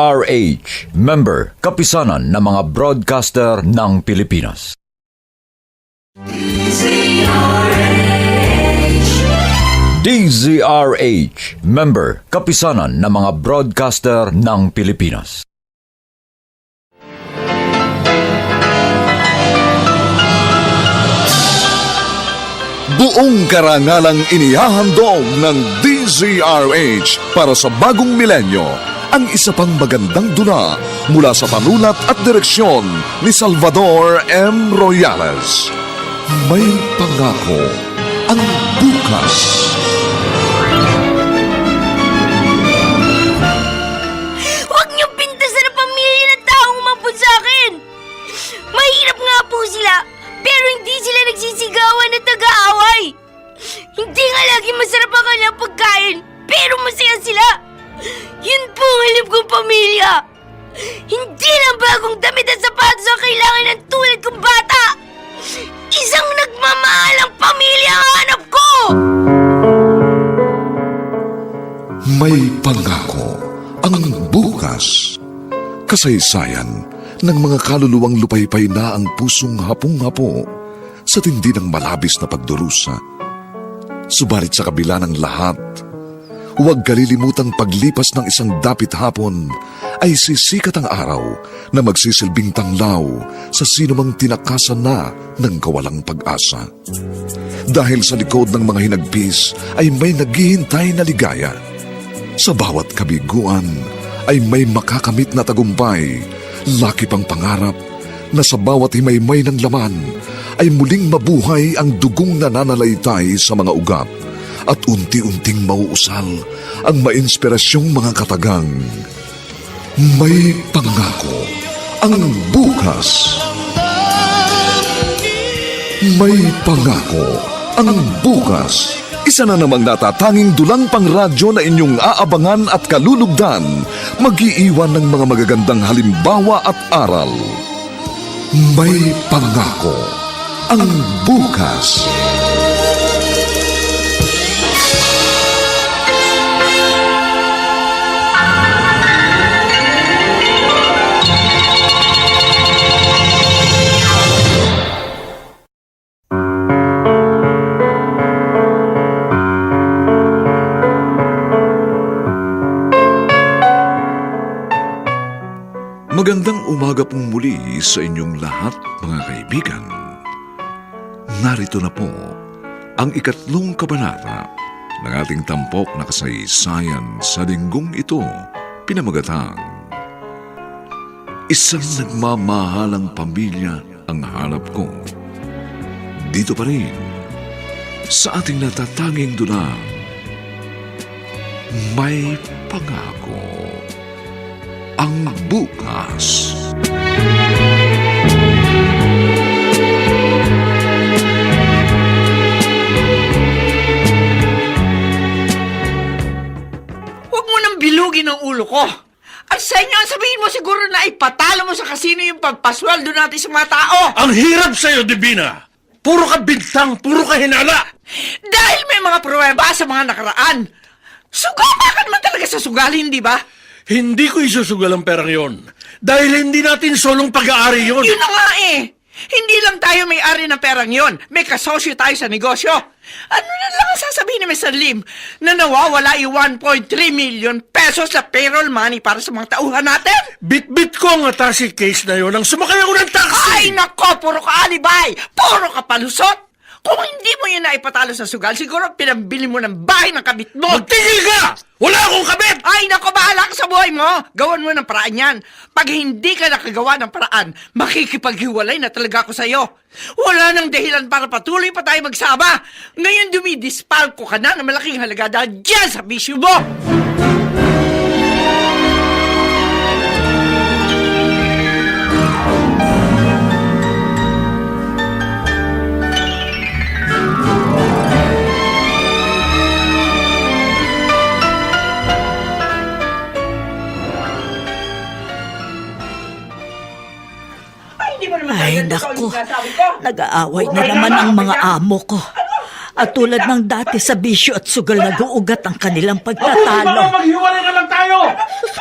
[SPEAKER 1] DZRH, member Kapisanan ng mga Broadcaster ng Pilipinas. DZRH, member Kapisanan ng mga Broadcaster ng Pilipinas.
[SPEAKER 2] Buong karangalang inihahandog ng DZRH para sa bagong milenyo ang isa pang magandang dula mula sa panulat at direksyon ni Salvador M. Royales. May pangako ang bukas.
[SPEAKER 3] Huwag niyong pintasan ang pamilya ng taong umabot sa akin! Mahirap nga po sila, pero hindi sila nagsisigawan at nag-aaway. Hindi nga lagi masarap ang kanilang pagkain, pero masaya sila. Yun po ang alam kong pamilya. Hindi lang bagong damit at sapatos ang kailangan ng tulad kong bata. Isang nagmamahalang pamilya ang hanap ko!
[SPEAKER 2] May pangako ang bukas. Kasaysayan ng mga kaluluwang lupaypay na ang pusong hapong-hapo sa tindi ng malabis na pagdurusa. Subalit sa kabila ng lahat, huwag kalilimutang paglipas ng isang dapit hapon ay sisikat ang araw na magsisilbing tanglaw sa sinumang tinakasan na ng kawalang pag-asa. Dahil sa likod ng mga hinagpis ay may naghihintay na ligaya. Sa bawat kabiguan ay may makakamit na tagumpay, laki pang pangarap na sa bawat himaymay ng laman ay muling mabuhay ang dugong nananalaytay sa mga ugat at unti-unting mauusal ang mainspirasyong mga katagang. May pangako ang bukas. May pangako ang bukas. Isa na namang natatanging dulang pangradyo na inyong aabangan at kalulugdan, mag-iiwan ng mga magagandang halimbawa at aral. May pangako ang bukas. Magandang umaga pong muli sa inyong lahat, mga kaibigan. Narito na po ang 3 kabanata ng ating tampok na kasaysayan sa linggong ito, pinamagatang Isang nagmamahalang pamilya ang hanap ko. Dito pa rin sa ating natatanging dulang May Pangako ang bukas.
[SPEAKER 9] Huwag mo nang bilugin ang ulo ko. At sa inyo, sabihin mo siguro na ipatalo mo sa kasino yung pagpasweldo natin sa mga tao.
[SPEAKER 8] Ang hirap sa'yo, Divina! Puro ka bintang, puro ka hinala!
[SPEAKER 9] Dahil may mga pruweba sa mga nakaraan. Sugapa ka naman talaga sa sugal, hindi ba?
[SPEAKER 8] Hindi ko isusugal ang perang yon. Dahil hindi natin solong pag-aari yon.
[SPEAKER 9] Yun na nga eh. Hindi lang tayo may-ari ng perang yon. May kasosyo tayo sa negosyo. Ano na lang ang sasabihin ni Mr. Lim na nawawala yung 1.3 million pesos na payroll money para sa mga tauhan natin?
[SPEAKER 8] Bit-bit ko ang atasi case na yon nang sumakay ako ng taxi!
[SPEAKER 9] Ay nako, puro ka alibay! Puro ka palusot! Kung hindi mo yun na ipatalo sa sugal, siguro pinambili mo ng bahay ng kabit mo!
[SPEAKER 8] Magtigil ka! Wala akong kabit!
[SPEAKER 9] Ay nako, bahala ka sa buhay mo! Gawan mo ng paraan yan. Pag hindi ka nakagawa ng paraan, makikipaghiwalay na talaga ako sa'yo. Wala nang dahilan para patuloy pa tayo magsama. Ngayon dumidispalko ka na ng malaking halaga dahil dyan sa bisyo mo!
[SPEAKER 10] Ay, naku. Nag-aaway na naman ang mga amo ko. At tulad ng dati sa bisyo at sugal nag-uugat ang kanilang pagtatalo.
[SPEAKER 8] maghiwalay na lang tayo!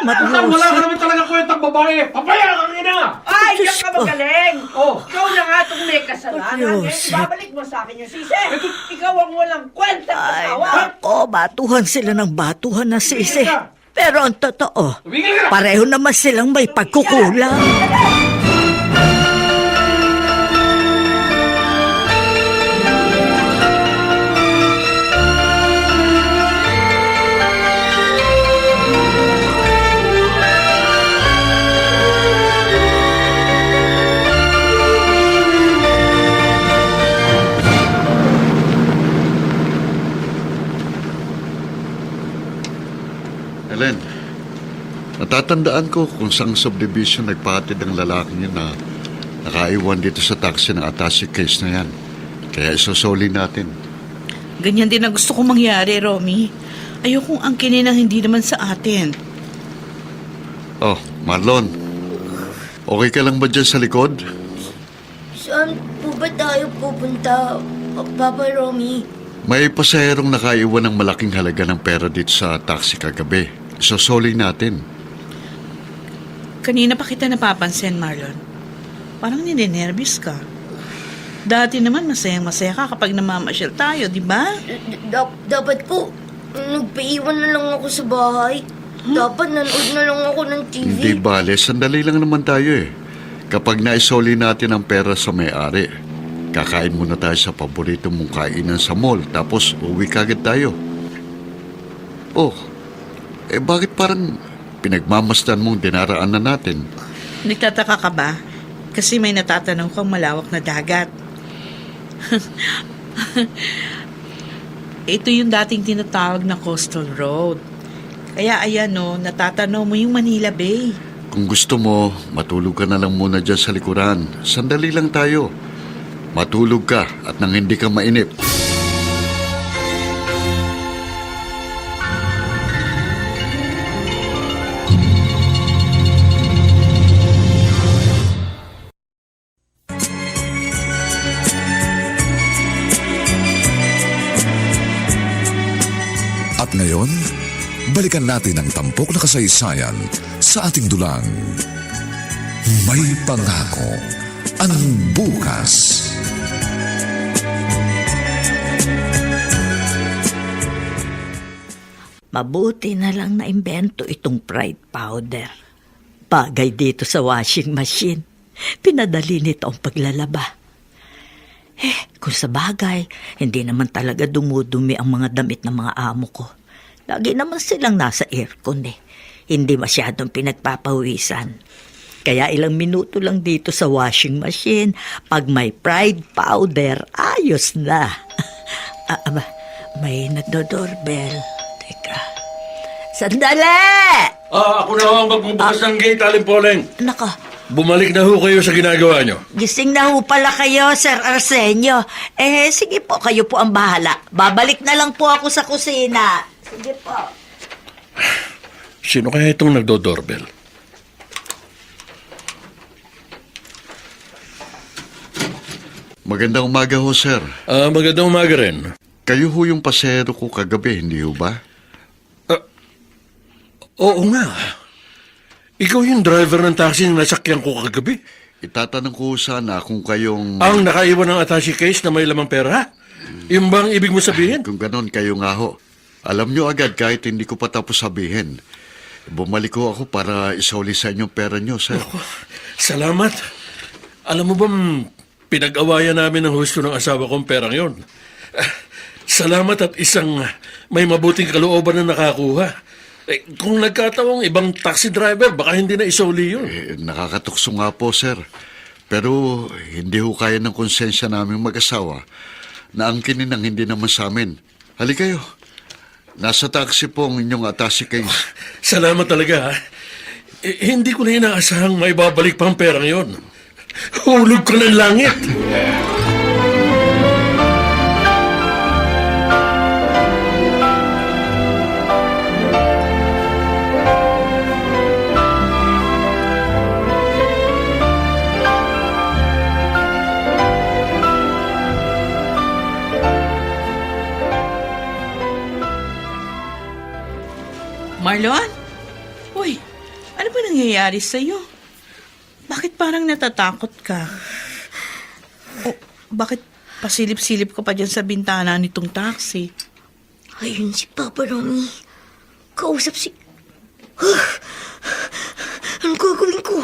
[SPEAKER 10] Maryos.
[SPEAKER 8] Wala ka naman talaga kwentang babae! Papaya kang ina!
[SPEAKER 9] Ay,
[SPEAKER 10] Diyos
[SPEAKER 9] diyan ka
[SPEAKER 10] ko.
[SPEAKER 9] magaling!
[SPEAKER 8] Oh.
[SPEAKER 9] Ikaw na nga itong may kasalanan.
[SPEAKER 10] Diyos.
[SPEAKER 9] Eh, ibabalik mo sa akin yung sisi. Ikaw ang walang kwentang
[SPEAKER 10] Ay,
[SPEAKER 9] asawa.
[SPEAKER 10] nako, batuhan sila ng batuhan na sisi. Pero ang totoo,
[SPEAKER 8] Tumigil ka!
[SPEAKER 10] pareho naman silang may pagkukulang.
[SPEAKER 5] Helen, natatandaan ko kung saang subdivision nagpahatid ang lalaking yun na nakaiwan dito sa taxi ng attache case na yan. Kaya isusoli natin.
[SPEAKER 6] Ganyan din ang gusto kong mangyari, Romy. Ayokong angkinin ang hindi naman sa atin.
[SPEAKER 5] Oh, Marlon. Okay ka lang ba dyan sa likod?
[SPEAKER 3] Saan po ba tayo pupunta, Papa Romy?
[SPEAKER 5] May pasaherong nakaiwan ng malaking halaga ng pera dito sa taxi kagabi. Isusoli natin.
[SPEAKER 6] Kanina pa kita napapansin, Marlon. Parang ninenervous ka. Dati naman masayang-masaya ka kapag namamasyal tayo, di ba?
[SPEAKER 3] Dapat po, nagpaiwan na lang ako sa bahay. Dapat nanood na lang ako ng TV.
[SPEAKER 5] Hindi bale, sandali lang naman tayo eh. Kapag naisoli natin ang pera sa may-ari, kakain muna tayo sa paborito mong kainan sa mall, tapos uwi kagad tayo. Oh, bakit parang pinagmamasdan mong dinaraan na natin?
[SPEAKER 6] Nagtataka ka ba? Kasi may natatanong kang malawak na dagat. Ito yung dating tinatawag na Coastal Road. Kaya ayan no, natatanaw mo yung Manila Bay.
[SPEAKER 5] Kung gusto mo, matulog ka na lang muna dyan sa likuran. Sandali lang tayo. Matulog ka at nang hindi ka mainip.
[SPEAKER 2] At ngayon, balikan natin ang tampok na kasaysayan sa ating dulang. May pangako ang bukas.
[SPEAKER 10] Mabuti na lang na imbento itong Pride powder. Bagay dito sa washing machine. Pinadali nito ang paglalaba. Kung sa bagay, hindi naman talaga dumudumi ang mga damit ng mga amo ko. Lagi naman silang nasa aircon Hindi masyadong pinagpapawisan. Kaya ilang minuto lang dito sa washing machine. Pag may Pride powder, ayos na. May nagdo-doorbell. Teka. Sandali!
[SPEAKER 8] Ako na ho ang magbubukas ng gate, Aling Poleng.
[SPEAKER 10] Nako,
[SPEAKER 8] Bumalik na ho kayo sa ginagawa nyo.
[SPEAKER 10] gising na ho pala kayo, Sir Arsenio. Sige po, kayo po ang bahala. Babalik na lang po ako sa kusina. Sige po.
[SPEAKER 8] Sino kaya itong nagdo-doorbell?
[SPEAKER 5] Magandang umaga ho, sir.
[SPEAKER 8] Magandang umaga rin.
[SPEAKER 5] Kayo ho yung pasahero ko kagabi, hindi ho ba?
[SPEAKER 8] Oo nga. Ikaw yung driver ng taxi na nasakyan ko kagabi.
[SPEAKER 5] Itatanong ko sana kung kayong...
[SPEAKER 8] Ang nakaiwan ng attache case na may lamang pera? Yung bang ibig mo sabihin?
[SPEAKER 5] Kung ganon, kayo nga ho. Alam nyo agad kahit hindi ko pa tapos sabihin. Bumalik ko ako para isauli sa inyong pera nyo, sir.
[SPEAKER 8] Salamat. Alam mo bang pinag-awayan namin ng husto ng asawa kong perang yon? Salamat at isang may mabuting kalooban na nakakuha. Kung nagkataong ibang taxi driver, baka hindi na isauli yun.
[SPEAKER 5] Nakakatukso nga po, sir. Pero hindi ho kaya ng konsensya naming mag-asawa na angkinin ang hindi naman sa amin. Halika kayo. Nasa taxi po ang inyong attache case.
[SPEAKER 8] Salamat talaga, ha? Hindi ko na inaasahang may babalik pang perang yon. Hulog ko ng langit.
[SPEAKER 6] Marlon? Uy, ano ba nangyayari sa'yo? Bakit parang natatakot ka? O, bakit pasilip-silip ka pa dyan sa bintana nitong taxi?
[SPEAKER 3] Ayun si Papa Romy. Kausap si... Anong gagawin ko?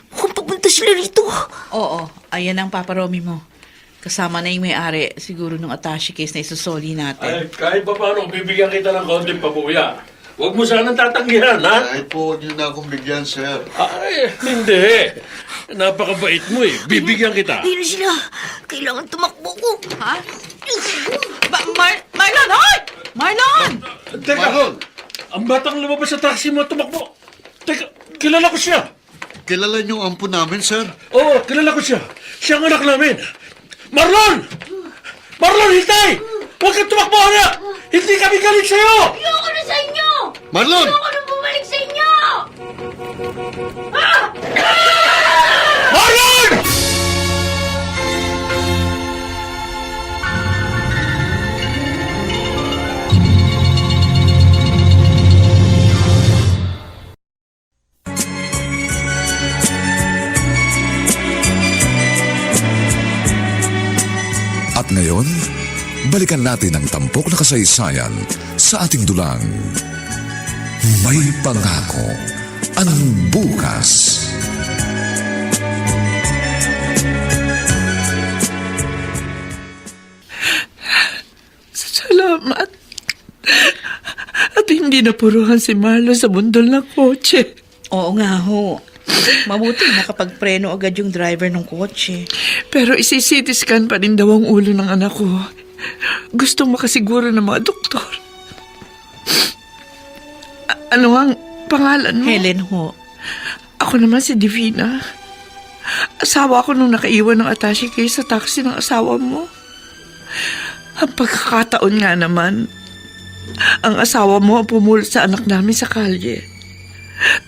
[SPEAKER 3] Mukhang papunta sila rito.
[SPEAKER 6] Oo, ayan ang Papa Romy mo. Kasama na yung may-ari siguro ng attache case na isusoli natin.
[SPEAKER 8] Ay, kahit pa paano, bibigyan kita ng konting pabuya. Huwag mo sanang tatanggihan, ha?
[SPEAKER 5] Kahit po, huwag niyo na akong bigyan, sir.
[SPEAKER 8] Ay, hindi. Napakabait mo eh. Bibigyan kita.
[SPEAKER 3] Hindi na sila. Kailangan tumakbo ko.
[SPEAKER 6] Ha? Marlon, hoy! Marlon!
[SPEAKER 8] Teka, ang batang lumabas sa taxi mo tumakbo. Teka, kilala ko siya.
[SPEAKER 5] Kilala niyo ang ampo namin, sir?
[SPEAKER 8] Oo, kilala ko siya. Siya ang anak namin. Marlon! Marlon, hintay! Huwag kang tumakbo, anak! Hindi kami galit sa'yo!
[SPEAKER 3] Ayoko na sa inyo!
[SPEAKER 5] Marlon!
[SPEAKER 3] Ayoko na bumalik sa inyo!
[SPEAKER 8] Marlon!
[SPEAKER 2] At ngayon, balikan natin ang tampok na kasaysayan sa ating dulang. May pangako ang bukas.
[SPEAKER 6] Salamat. At hindi napuruhan si Marlon sa bundol ng kotse. Oo nga ho. Mabuti nakapagpreno agad yung driver ng kotse. Pero isi-CT scan pa rin daw ang ulo ng anak ko. Gustong makasiguro ng mga doktor. Ano ang pangalan mo? Helen ho. Ako naman si Divina. Asawa ko nung nakaiwan ng attache case sa taxi ng asawa mo. Ang pagkakataon nga naman, ang asawa mo ang pumulot sa anak namin sa kalye.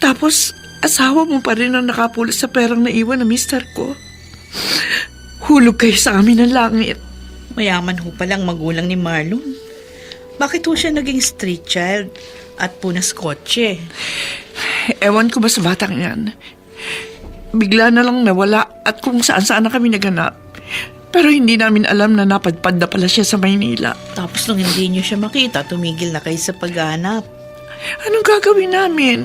[SPEAKER 6] Tapos, asawa mo pa rin ang nakapulot sa perang naiwan na mister ko. Hulog kayo sa amin ng langit. Mayaman ho palang magulang ni Marlon. Bakit ho siya naging street child at punas kotse? Ewan ko ba sa batang yan. Bigla na lang nawala at kung saan-saan na kami naganap. Pero hindi namin alam na napadpad na pala siya sa Maynila. Tapos nung hindi niyo siya makita, tumigil na kayo sa paghahanap. Anong gagawin namin?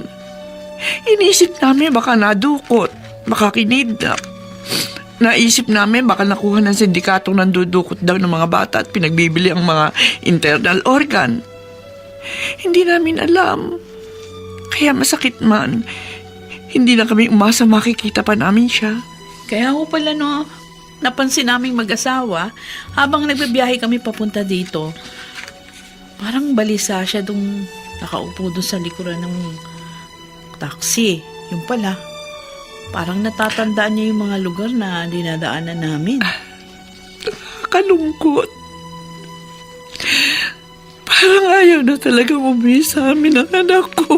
[SPEAKER 6] Inisip namin baka nadukot, baka kinidnap. Naisip namin baka nakuha ng sindikatong nandudukot daw ng mga bata at pinagbibili ang mga internal organ. Hindi namin alam. Kaya masakit man, hindi na kami umasa makikita pa namin siya. Kaya ho pala no, napansin naming mag-asawa habang nagbibiyahe kami papunta dito. Parang balisa siya dong nakaupo doon sa likuran ng taxi. Yung pala, parang natatandaan niya yung mga lugar na dinadaanan namin. Nakakalungkot. Parang ayaw na talagang umuwi sa amin ang anak ko.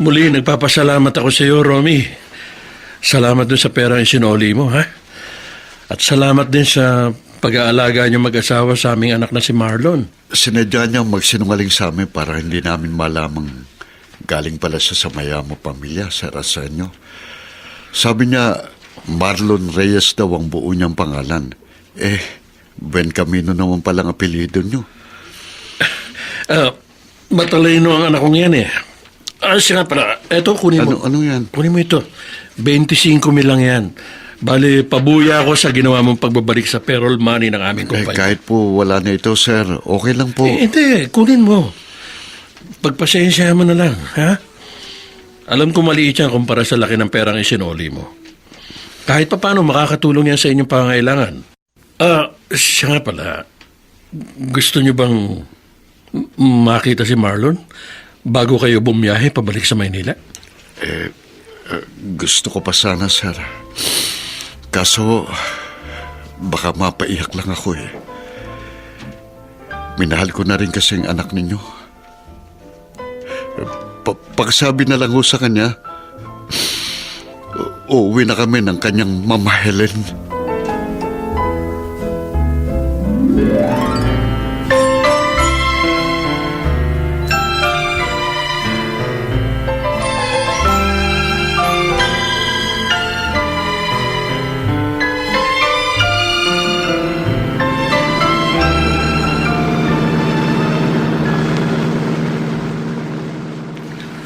[SPEAKER 8] Muli, nagpapasalamat ako sa iyo, Romy. Salamat dun sa perang isinoli mo, ha? At salamat din sa pag-aalaga niyo mag-asawa sa aming anak na si Marlon.
[SPEAKER 5] Sinadya niya magsinungaling sa amin para hindi namin malamang galing pala siya sa mayamang pamilya sa Rasenyo. Sabi niya, Marlon Reyes daw ang buo niyang pangalan. Buen Camino naman palang apelyido niyo.
[SPEAKER 8] Matalino ang anak kong yan, eh. Siya nga pala, eto kunin mo.
[SPEAKER 5] Ano yan?
[SPEAKER 8] Kunin mo ito. 25,000 lang yan. Bali, pabuya ako sa ginawa mong pagbabalik sa payroll money ng aming kumpanya.
[SPEAKER 5] Kahit po wala na ito, sir, okay lang po.
[SPEAKER 8] Hindi, kunin mo. Pagpasensya mo na lang, ha? Alam ko maliit yan kumpara sa laki ng perang isinoli mo. Kahit pa paano, makakatulong yan sa inyong pangangailangan. Siya nga pala, gusto niyo bang makita si Marlon bago kayo bumiyahe pabalik sa Maynila?
[SPEAKER 5] Gusto ko pa sana, sir. Kaso, baka mapaiyak lang ako eh. Minahal ko na rin kasi ang anak ninyo. Pagsabi na lang ho sa kanya, uuwi na kami ng kanyang Mama Helen.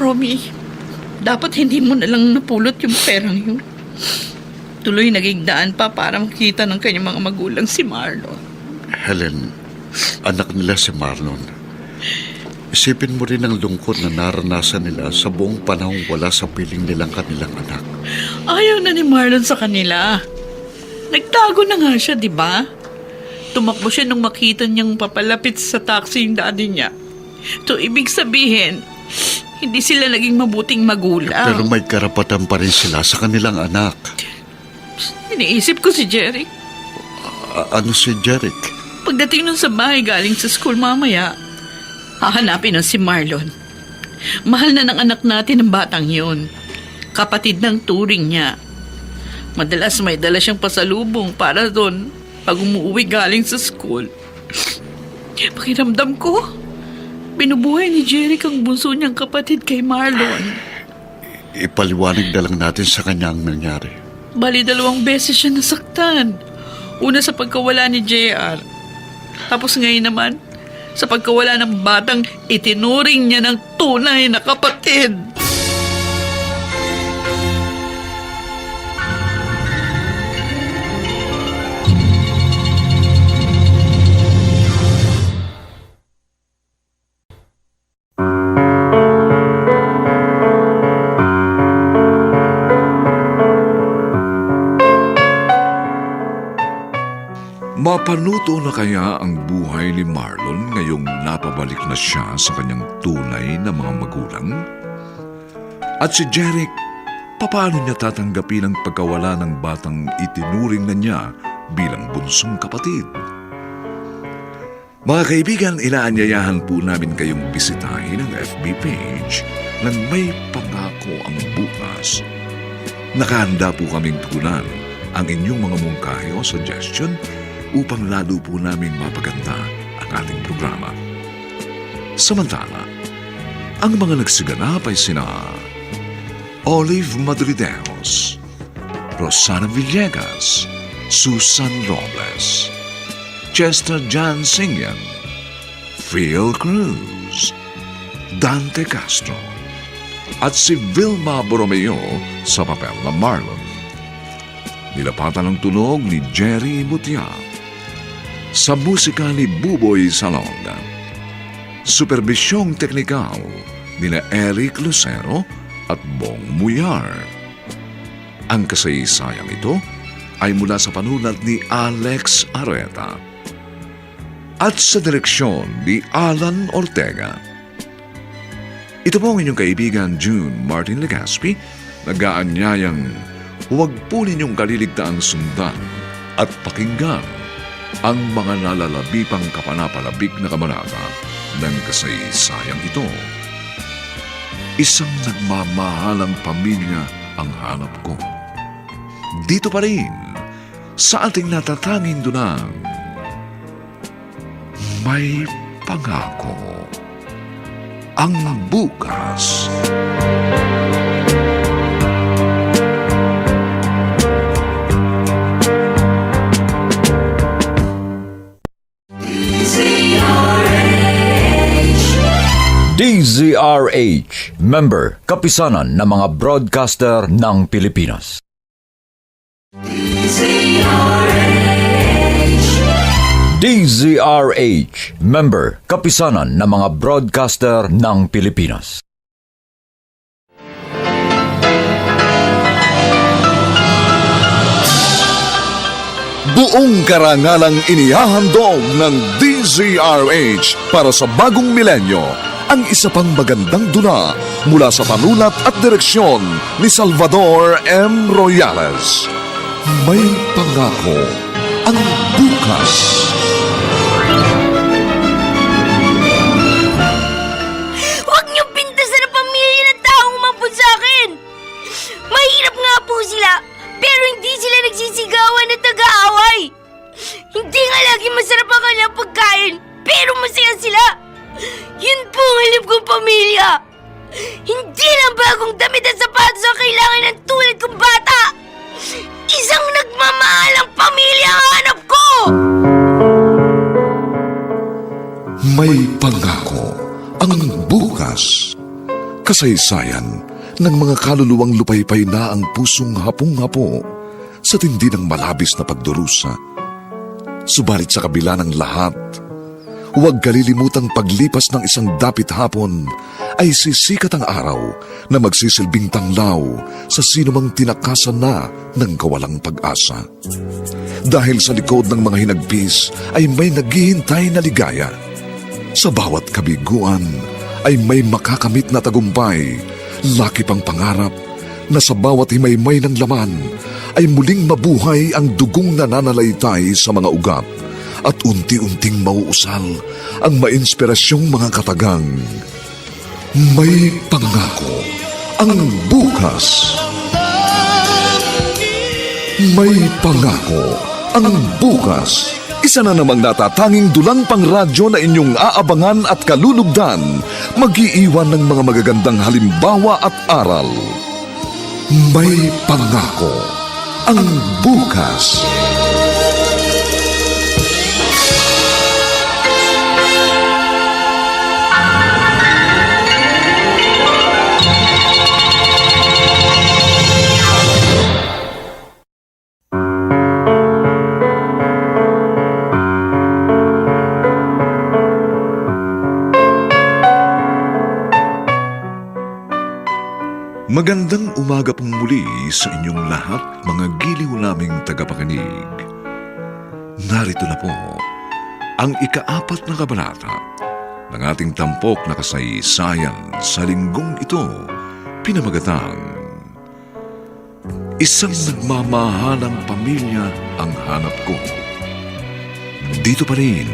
[SPEAKER 6] Romy, dapat hindi mo na lang napulot yung perang yun. Tuloy naging daan pa para makita ng kanyang mga magulang si Marlon.
[SPEAKER 5] Helen, anak nila si Marlon. Isipin mo rin ang lungkot na naranasan nila sa buong panahong wala sa piling nilang kanilang anak.
[SPEAKER 6] Ayaw na ni Marlon sa kanila. Nagtago na nga siya, di ba? Tumakbo siya nung makita niyang papalapit sa taxi yung daddy niya. So, ibig sabihin, hindi sila naging mabuting magulang.
[SPEAKER 5] Pero may karapatan pa rin sila sa kanilang anak.
[SPEAKER 6] Iniisip ko si Jeric.
[SPEAKER 5] Ano si Jeric?
[SPEAKER 6] Pagdating nun sa bahay galing sa school mamaya, hahanapin nun si Marlon. Mahal na ng anak natin ang batang yun. Kapatid ng turing niya. Madalas may dala siyang pasalubong para doon pag umuwi galing sa school. Pakiramdam ko, binubuhay ni Jeric ang bunso niyang kapatid kay Marlon.
[SPEAKER 5] Ipaliwanag na lang natin sa kanya ang nangyari.
[SPEAKER 6] Bali 2 beses siya nasaktan. Una sa pagkawala ni JR. Tapos ngayon naman, sa pagkawala ng batang itinuring niya ng tunay na kapatid.
[SPEAKER 2] Mapanuto na kaya ang buhay ni Marlon ngayong napabalik na siya sa kanyang tunay na mga magulang? At si Jeric, paano niya tatanggapin ang pagkawala ng batang itinuring na niya bilang bunsong kapatid? Mga kaibigan, inaanyayahan po namin kayong bisitahin ang FB page ng May Pangako ang Bukas. Nakahanda po kaming tugunan ang inyong mga mungkahi o suggestion upang lalo po naming mapaganda ang ating programa. Samantala, ang mga nagsiganap ay sina Olive Madrideos, Rosana Villegas, Susan Robles, Chester Jan Singyan, Phil Cruz, Dante Castro, at si Vilma Borromeo sa papel na Marlon. Nilapatan ng tunog ni Jerry Mutia. Sa musika ni Buboy Salonga. Superbisyong teknikal nila Eric Lucero at Bong Muyar. Ang kasaysayang ito ay mula sa panulat ni Alex Areta at sa direksyon ni Alan Ortega. Ito po ang inyong kaibigan June Martin Legaspi, nag-aanyayang huwag po ninyong kaliligtaang sundan at pakinggan ang mga nalalabipang kapanapalabik na kabanata ng kasaysayang ito. Isang nagmamahalang pamilya ang hanap ko. Dito pa rin, sa ating natatanging dunang, May Pangako ang Bukas.
[SPEAKER 1] DZRH, member, kapisanan ng mga broadcaster ng Pilipinas. DZRH, member, kapisanan ng mga broadcaster ng Pilipinas.
[SPEAKER 2] Buong karangalang inihahandog ng DZRH para sa bagong milenyo ang isa pang magandang dula mula sa panulat at direksyon ni Salvador M. Royales. May Pangako ang Bukas.
[SPEAKER 3] Huwag niyong pintasan ang pamilya masaya sila. Yun po ang alam kong pamilya. Hindi lang bagong damit at sapatos ang kailangan ng tulad kong bata. Isang nagmamahalang pamilya ang hanap ko.
[SPEAKER 2] May pangako ang bukas. Kasaysayan ng mga kaluluwang lupaypay na ang pusong hapong-hapo sa tindi ng malabis na pagdurusa. Subalit sa kabila ng lahat, huwag kalilimutang paglipas ng isang dapit hapon ay sisikat ang araw na magsisilbing tanglaw sa sinumang tinakasan na ng kawalang pag-asa. Dahil sa likod ng mga hinagpis ay may naghihintay na ligaya. Sa bawat kabiguan ay may makakamit na tagumpay, laki pang pangarap na sa bawat himaymay ng laman ay muling mabuhay ang dugong nananalaytay sa mga ugat at unti-unting mauusal ang mainspirasyong mga katagang. May pangako ang bukas. May pangako ang bukas. Isa na namang natatanging dulang pang radyo na inyong aabangan at kalulugdan, mag-iiwan ng mga magagandang halimbawa at aral. May pangako ang bukas. Magandang umaga pong muli sa inyong lahat, mga giliw naming tagapakinig. Narito na po ang ika-4 na kabanata ng ating tampok na kasaysayan sa linggong ito, pinamagatang Isang nagmamahalang pamilya ang hanap ko. Dito pa rin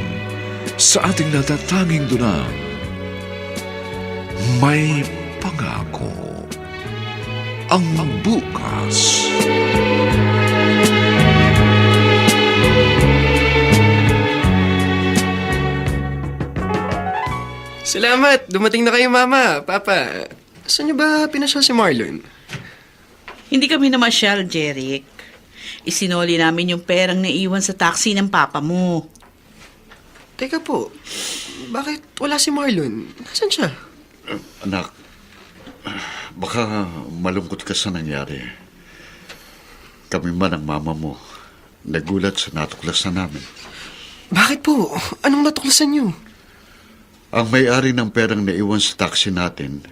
[SPEAKER 2] sa ating natatanging dunang May Pangako ang bukas.
[SPEAKER 7] Salamat! Dumating na kayo, Mama, Papa. Saan niyo ba pinasyal si Marlon?
[SPEAKER 6] Hindi kami namasyal, Jeric. Isinoli namin yung perang naiwan sa taxi ng papa mo.
[SPEAKER 7] Teka po, bakit wala si Marlon? Nasaan siya?
[SPEAKER 5] Anak, baka malungkot ka sa nangyari. Kami man ang mama mo, nagulat sa natuklasan namin.
[SPEAKER 7] Bakit po? Anong natuklasan niyo?
[SPEAKER 5] Ang may-ari ng perang naiwan sa taxi natin,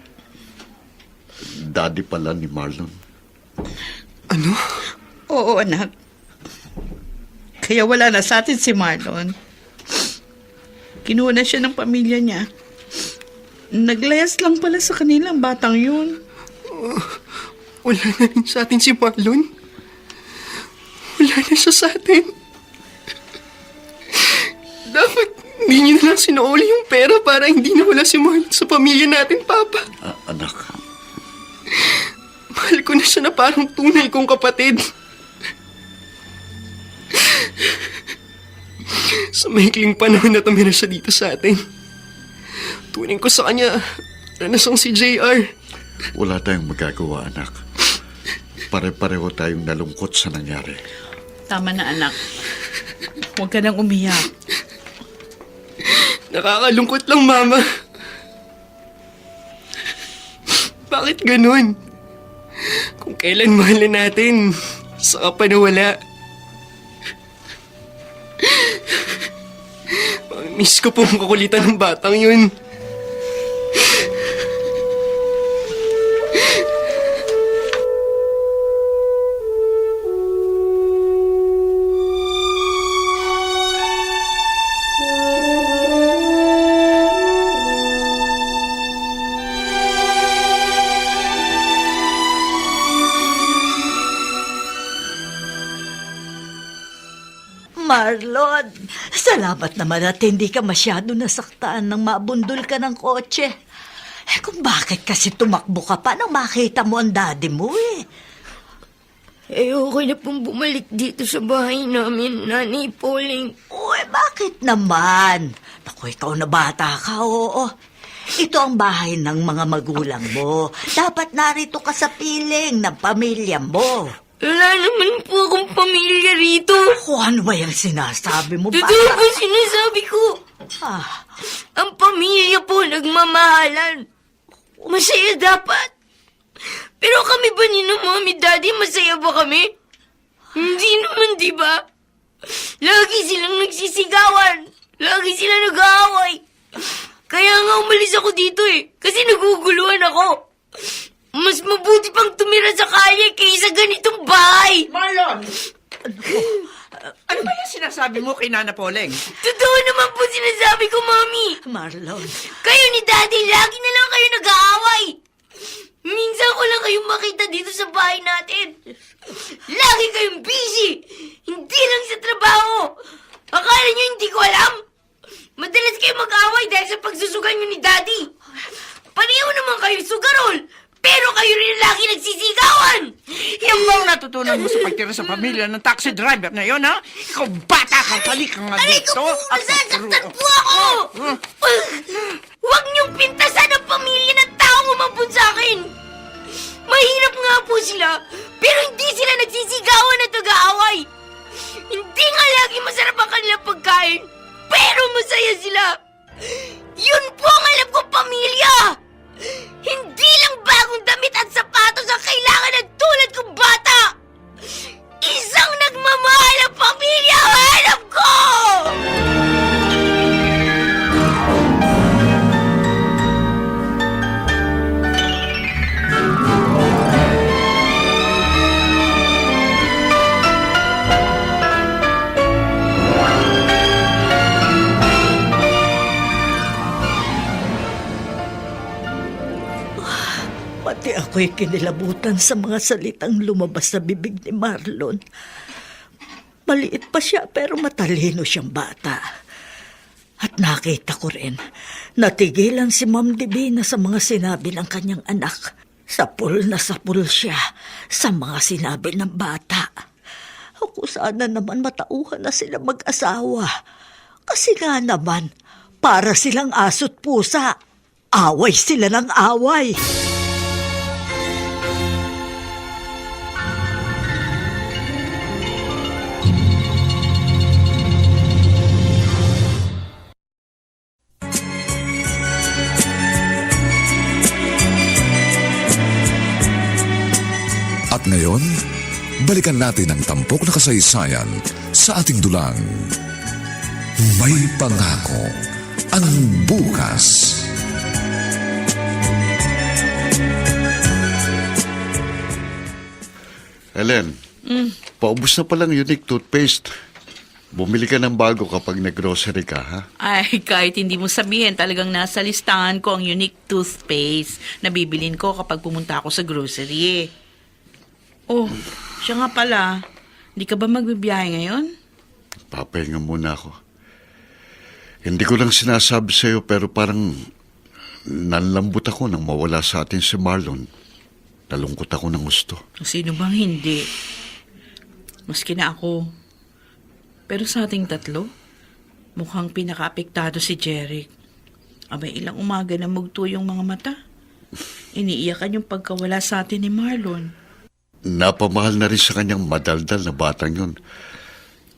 [SPEAKER 5] daddy pala ni Marlon.
[SPEAKER 7] Ano?
[SPEAKER 6] Oo, anak. Kaya wala na sa atin si Marlon. Kinuha na siya ng pamilya niya. Naglayas lang pala sa kanilang batang yun.
[SPEAKER 7] Wala na rin sa atin si Marlon? Wala na siya sa atin? Dapat hindi niyo na lang sinauli yung pera para hindi na wala si Marlon sa pamilya natin, Papa.
[SPEAKER 5] Anak,
[SPEAKER 7] Mahal ko na siya na parang tunay kong kapatid. Sa maikling panahon na tumira siya dito sa atin, tuning ko sa kanya, ranasang si JR.
[SPEAKER 5] wala tayong magagawa, anak. Pare-pareho tayong nalungkot sa nangyari.
[SPEAKER 6] Tama na, anak. Huwag ka nang umiyak.
[SPEAKER 7] Nakakalungkot lang, Mama. Bakit ganun? Kung kailan mahal na natin, saka pa nawala. Miss ko pong kakulitan ng batang yun.
[SPEAKER 10] Marlon, salamat naman at hindi ka masyado nasaktaan nang mabundol ka ng kotse. Kung bakit kasi tumakbo ka pa nang makita mo ang daddy mo
[SPEAKER 3] Okay na pong bumalik dito sa bahay namin, Nanay Pauling.
[SPEAKER 10] Uy, bakit naman? Ako, ikaw na bata ka, oo. Ito ang bahay ng mga magulang mo. Dapat narito ka sa piling ng pamilya mo.
[SPEAKER 3] Wala naman po akong pamilya rito.
[SPEAKER 10] Kung ano ba yung sinasabi mo, bata?
[SPEAKER 3] Totoo po sinasabi ko.
[SPEAKER 10] Ah,
[SPEAKER 3] Ang pamilya po nagmamahalan. Masaya dapat. Pero kami ba ni na Mommy Daddy, masaya ba kami? Hindi naman, di ba? Lagi silang nagsisigawan. Lagi sila nag-aaway. Kaya nga umalis ako dito kasi naguguluhan ako. Mas mabuti pang tumira sa kalye kaysa ganitong bahay.
[SPEAKER 9] Marlon! Ano ba yung sinasabi mo kay Nana Poleng?
[SPEAKER 3] Totoo naman po sinasabi ko, Mami.
[SPEAKER 10] Marlon.
[SPEAKER 3] Kayo ni Daddy, lagi na lang kayo nag-aaway. Minsan ko lang kayong makita dito sa bahay natin. Lagi kayong busy. Hindi lang sa trabaho. Akala nyo hindi ko alam? Madalas kayo mag-aaway dahil sa pagsusugan nyo ni Daddy. Pareho naman kayo sugarol. Pero kayo rin lagi nagsisigawan.
[SPEAKER 9] Yan ba ang natutunan mo sa pagtira sa pamilya ng taxi driver na yun, ha? Ikaw bata ka, halika nga
[SPEAKER 3] Aray
[SPEAKER 9] dito.
[SPEAKER 3] ko po, nasasaktan po ako. Huwag niyong pintasan ang pamilya ng taong umampun sa akin. Mahirap nga po sila, pero hindi sila nagsisigawan at nag-aaway. Hindi nga lagi masarap ang kanilang pagkain, pero masaya sila. Yun po ang alam kong pamilya. Hindi lang bagong damit at sapatos ang kailangan ng tulad kong bata. Isang nagmamahal ang pamilya ang hanap ko!
[SPEAKER 10] Pati ako'y kinilabutan sa mga salitang lumabas sa bibig ni Marlon. Maliit pa siya pero matalino siyang bata. At nakita ko rin, natigilan si Ma'am Divina sa mga sinabi ng kanyang anak. Sapul na sapul siya sa mga sinabi ng bata. Ako sana naman matauhan na sila mag-asawa. Kasi nga naman, para silang aso't pusa. Away sila ng away.
[SPEAKER 2] At ngayon, balikan natin ang tampok na kasaysayan sa ating dulang. May pangako ang bukas.
[SPEAKER 5] Helen, paubos na palang Unique toothpaste. Bumili ka ng bago kapag nag-grocery ka, ha?
[SPEAKER 6] Ay, kahit hindi mo sabihin, talagang nasa listahan ko ang unique toothpaste na bibilin ko kapag pumunta ako sa grocery. Oh, siya nga pala. Hindi ka ba magbibiyahe ngayon?
[SPEAKER 5] Papahinga muna ako. Hindi ko lang sinasabi sa'yo pero parang nanlambot ako nang mawala sa atin si Marlon. Nalungkot ako ng gusto.
[SPEAKER 6] Sino bang hindi? Maski na ako. Pero sa ating tatlo, mukhang pinaka-apektado si Jeric. Abay, ilang umaga na mugto yung mga mata. Iniiyakan yung pagkawala sa atin ni Marlon.
[SPEAKER 5] Napamahal na rin sa kanyang madaldal na batang yun.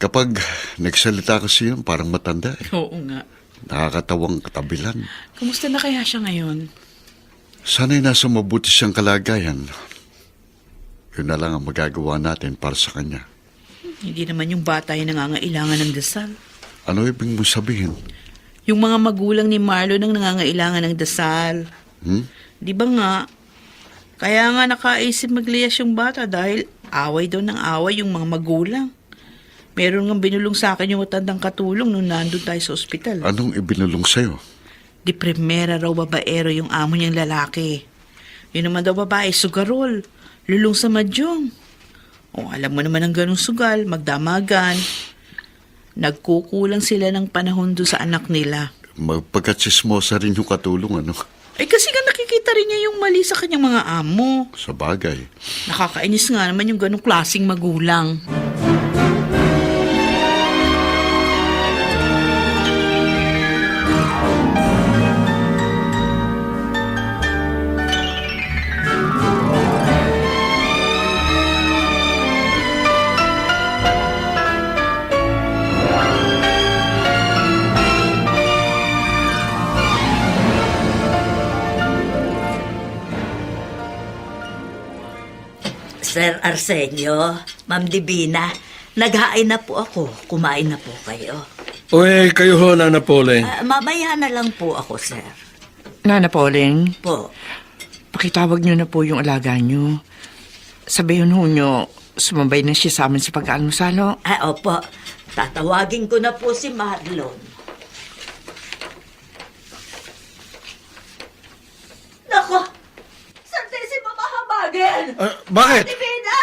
[SPEAKER 5] Kapag nagsalita kasi yun, parang matanda eh.
[SPEAKER 6] Oo nga.
[SPEAKER 5] Nakakatawang katabilan.
[SPEAKER 6] Kumusta na kaya siya ngayon?
[SPEAKER 5] Sana'y nasa mabuti siyang kalagayan. Yun na lang ang magagawa natin para sa kanya.
[SPEAKER 6] Hindi naman yung bata yung nangangailangan ng dasal.
[SPEAKER 5] Ano ibig mo sabihin?
[SPEAKER 6] Yung mga magulang ni Marlon ang nangangailangan ng dasal. Di ba nga? Kaya nga nakaisip magliyas yung bata dahil away daw ng away yung mga magulang. Meron nga binulong sa akin yung matandang katulong nung nandun tayo sa ospital.
[SPEAKER 5] Anong ibinulong sa'yo?
[SPEAKER 6] Di primera raw babaero yung amo niyang lalaki. Yun naman daw babae, sugarol. Lulong sa madyong. O alam mo naman ang ganong sugal, magdamagan. Nagkukulang sila ng panahon doon sa anak nila.
[SPEAKER 5] Magpagkatsismosa rin yung katulong, ano?
[SPEAKER 6] Ay kasi nga nakikita rin niya yung mali sa kanyang mga amo.
[SPEAKER 5] Sa bagay.
[SPEAKER 6] Nakakainis nga naman yung ganong klaseng magulang.
[SPEAKER 10] Sir Arsenio, Ma'am Divina, naghain na po ako. Kumain na po kayo.
[SPEAKER 8] Uy, kayo ho, Nana Pauling.
[SPEAKER 10] Mamaya na lang po ako, sir.
[SPEAKER 9] Nana Pauling,
[SPEAKER 10] Po.
[SPEAKER 9] pakitawag niyo na po yung alaga niyo. Sabihin ho niyo, sumabay na siya sa amin sa pag-almusalo.
[SPEAKER 10] Opo. Tatawagin ko na po si Marlon. Nako! Santissimo mahabagin!
[SPEAKER 8] Bakit?
[SPEAKER 10] Divina!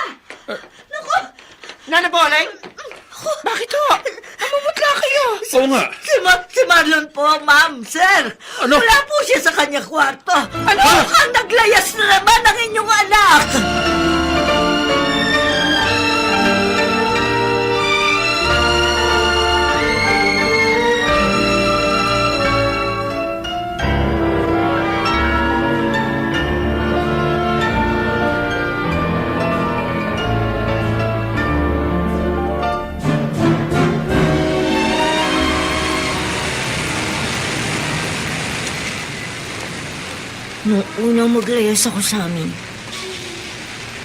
[SPEAKER 10] Nako!
[SPEAKER 9] Nana Pauling? Bakit ho? Namumutla kayo.
[SPEAKER 8] Oo nga.
[SPEAKER 10] Si Marlon po, ma'am, sir.
[SPEAKER 8] Ano?
[SPEAKER 10] Wala po siya sa kanya kwarto. Ano? Mukhang naglayas na naman ang inyong anak. Nung unang maglayas ako sa amin,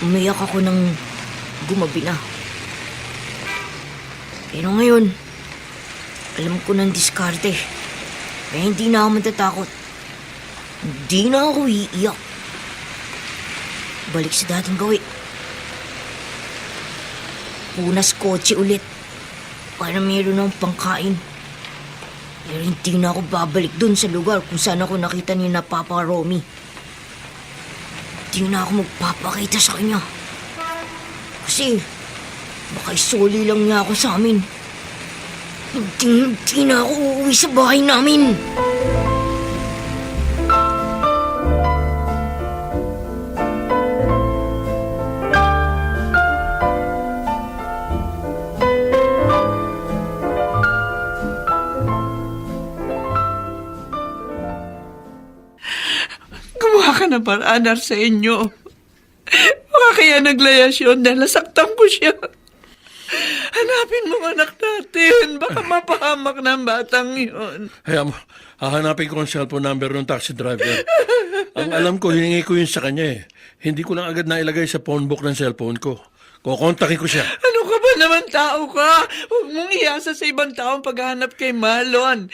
[SPEAKER 10] umiyak ako nang gumabi na. Pero ngayon, alam ko ng diskarte. Kaya hindi na ako matatakot. Hindi na ako iiyak. Balik sa dating gawi. Punas kotse ulit para meron ng pangkain. Pero hindi na ako babalik dun sa lugar kung saan ako nakita ni na Papa Romy. Hindi na ako magpapakita sa kanya. Kasi baka isuli lang niya ako sa amin. Hindi na ako uuwi sa bahay namin.
[SPEAKER 6] Gumawa ka ng paraan, Arsenio. Baka kaya naglayas yun dahil nasaktan ko siya. Hanapin mo ang anak natin. Baka mapahamak ng batang yun.
[SPEAKER 8] Hayaan mo, hahanapin ko ang cellphone number ng taxi driver. Ang alam ko, hiningi ko yun sa kanya eh. Hindi ko lang agad nailagay sa phone book ng cellphone ko. Kukontakin ko siya.
[SPEAKER 6] Ano ka ba naman tao ka? Huwag mong iasa sa ibang taong paghahanap kay Marlon.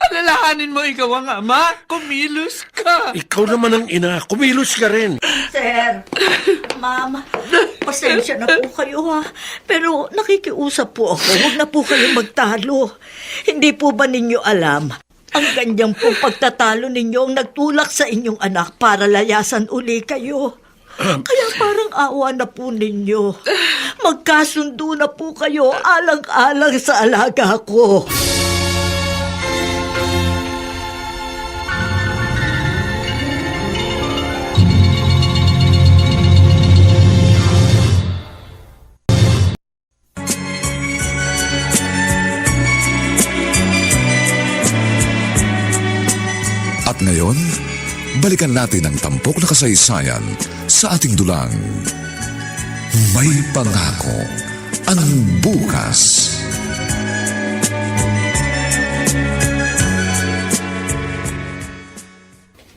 [SPEAKER 6] Alalahanin mo ikaw ang ama. Kumilos ka.
[SPEAKER 8] Ikaw naman ang ina. Kumilos ka rin.
[SPEAKER 10] Sir, ma'am, pasensya na po kayo ha. Pero nakikiusap po ako. Huwag na po kayong magtalo. Hindi po ba ninyo alam? Ang ganyang pong pagtatalo ninyo ang nagtulak sa inyong anak para layasan uli kayo. Kaya parang awa na po ninyo. Magkasundo na po kayo alang-alang sa alaga ko.
[SPEAKER 2] At ngayon, balikan natin ang tampok na kasaysayan sa ating dulang. May pangako ang bukas.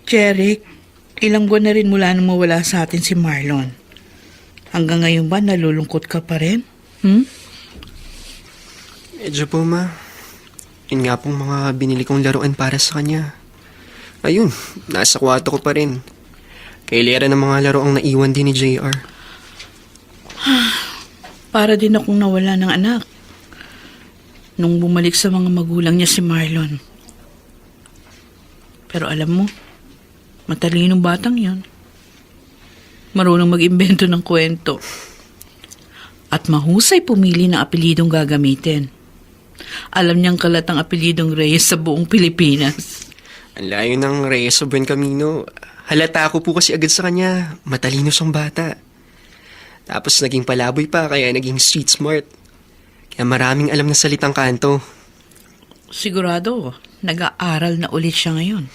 [SPEAKER 6] Jeric, ilang buwan na rin mula nang mawala sa atin si Marlon. Hanggang ngayon ba nalulungkot ka pa rin?
[SPEAKER 7] Medyo po, ma. Yun nga pong mga binili kong laruan para sa kanya. Ayun, nasa kwarto ko pa rin. Kailera ng mga laro ang naiwan din ni JR.
[SPEAKER 6] Para din akong nawala ng anak. Nung bumalik sa mga magulang niya si Marlon. Pero alam mo, matalinong batang yon. Marunong mag-imbento ng kwento. At mahusay pumili ng apelidong gagamitin. Alam niyang kalat ang apelidong Reyes sa buong Pilipinas.
[SPEAKER 7] Ang layo ng Reyes sa Buen Camino. Halata ko po kasi agad sa kanya. Matalino siyang bata. Tapos naging palaboy pa kaya naging street smart. Kaya maraming alam na salitang kanto.
[SPEAKER 6] Sigurado, nag-aaral na ulit siya ngayon.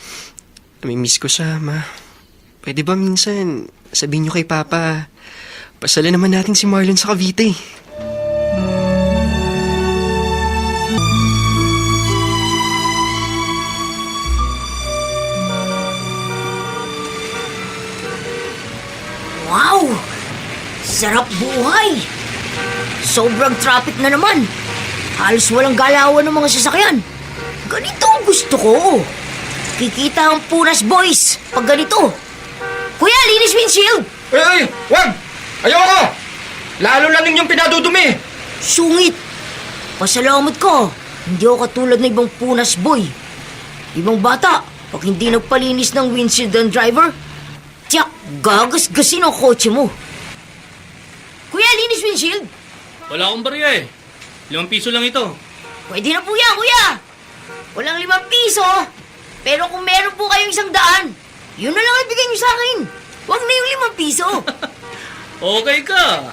[SPEAKER 7] Namimiss ko siya, ma. Pwede ba minsan sabihin niyo kay Papa, pasala naman natin si Marlon sa Cavite.
[SPEAKER 10] Wow! Sa
[SPEAKER 3] Sarap buhay! Sobrang traffic na naman. Halos walang galawan ng mga sasakyan. Ganito ang gusto ko. Kikita ang Punas Boys pag ganito. Kuya, linis windshield!
[SPEAKER 7] Ay! Wag! Ayoko! Lalo lang ninyong pinadudumi!
[SPEAKER 3] Sungit! Pasalamat ko. Hindi ako katulad ng ibang Punas Boy. Ibang bata, pag hindi nagpalinis ng windshield ng driver, tiyak, gagasgasin ang kotse mo. Kuya, linis windshield!
[SPEAKER 4] Wala akong barya eh. 5 piso lang ito.
[SPEAKER 3] Pwede na po yan, kuya! Walang 5 piso, pero kung meron po kayong 100, yun na lang ibigay niyo sa akin. Huwag na yung 5 piso.
[SPEAKER 4] Okay ka.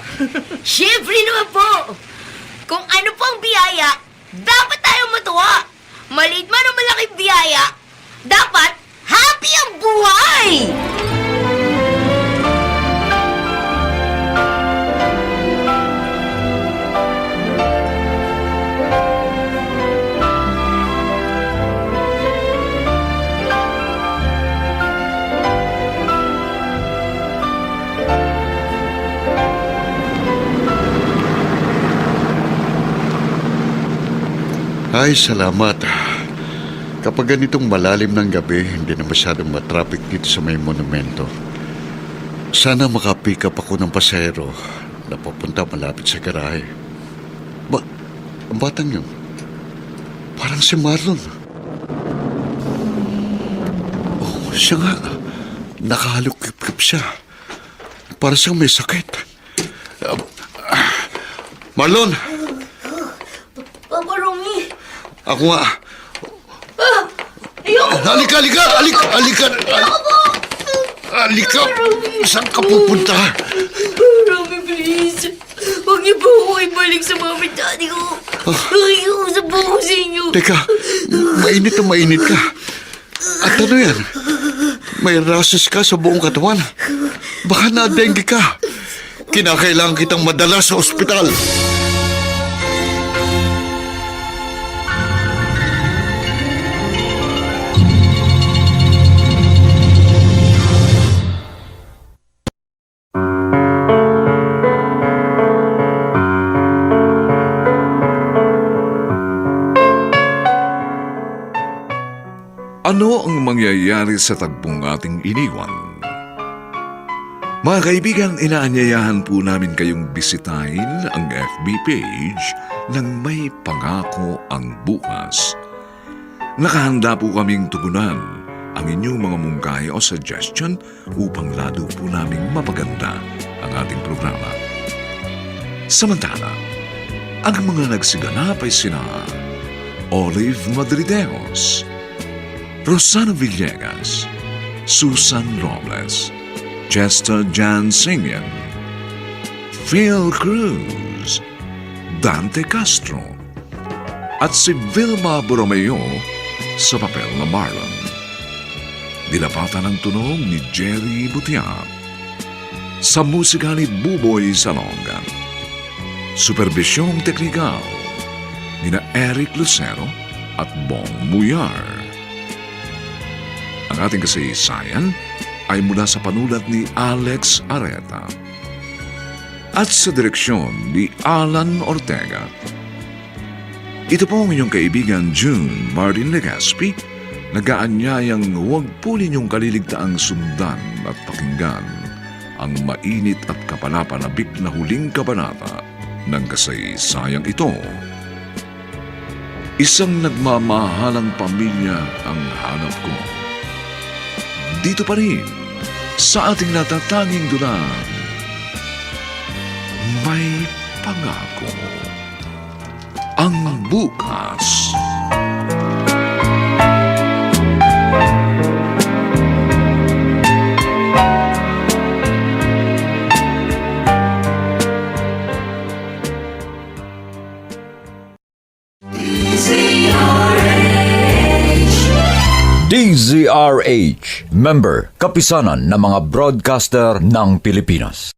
[SPEAKER 3] Siyempre naman po. Kung ano po ang biyaya, dapat tayong matuwa. Maliit man o malaking biyaya, dapat happy ang buhay!
[SPEAKER 5] Ay, salamat. Kapag ganitong malalim ng gabi, hindi na masyadong matraffic dito sa may monumento. Sana makapick up ako ng pasahero na papunta malapit sa garahe. Ang batang yun, parang si Marlon. Oh, siya nga. Nakahalukip-kip siya. Para siyang may sakit. Marlon!
[SPEAKER 3] Papa Romy!
[SPEAKER 5] Ako nga.
[SPEAKER 3] Ayoko!
[SPEAKER 5] Halika! Halika! Saan ka pupunta?
[SPEAKER 3] Romy, please! Huwag niyo po ako ibalik sa mami at daddy ko. Nakikiusap po ako sa inyo.
[SPEAKER 5] Teka, mainit ka. At ano yan? May rashes ka sa buong katawan. Baka na-dengue ka. Kinakailangan kitang madala sa ospital.
[SPEAKER 2] Ano ang mangyayari sa tagpong ating iniwan? Mga kaibigan, inaanyayahan po namin kayong bisitahin ang FB page ng May Pangako ang Bukas. Nakahanda po kaming tugunan ang inyong mga mungkahi o suggestion upang lalo po naming mapaganda ang ating programa. Samantala, ang mga nagsiganap ay sina Olive Madridejos, Rosana Villegas, Susan Robles, Chester Jan Singyan, Phil Cruz, Dante Castro, at si Vilma Borromeo sa papel na Marlon. Dilapatan ng tunog ni Jerry Butia. Sa musika ni Buboy Salonga. Supervisyong teknikal ni na Eric Lucero at Bong Muyar. Ang ating kasaysayan ay mula sa panulat ni Alex Areta at sa direksyon ni Alan Ortega. Ito po ang inyong kaibigan June Martin Legaspi, nag-aanyayang huwag po ninyong kaliligtaang sundan at pakinggan ang mainit at kapanapanabik na huling kabanata ng kasaysayang ito. Isang nagmamahalang pamilya ang hanap ko. Dito pa rin, sa ating natatanging dulang, May Pangako ang Bukas.
[SPEAKER 1] DZRH, member, kapisanan ng mga broadcaster ng Pilipinas.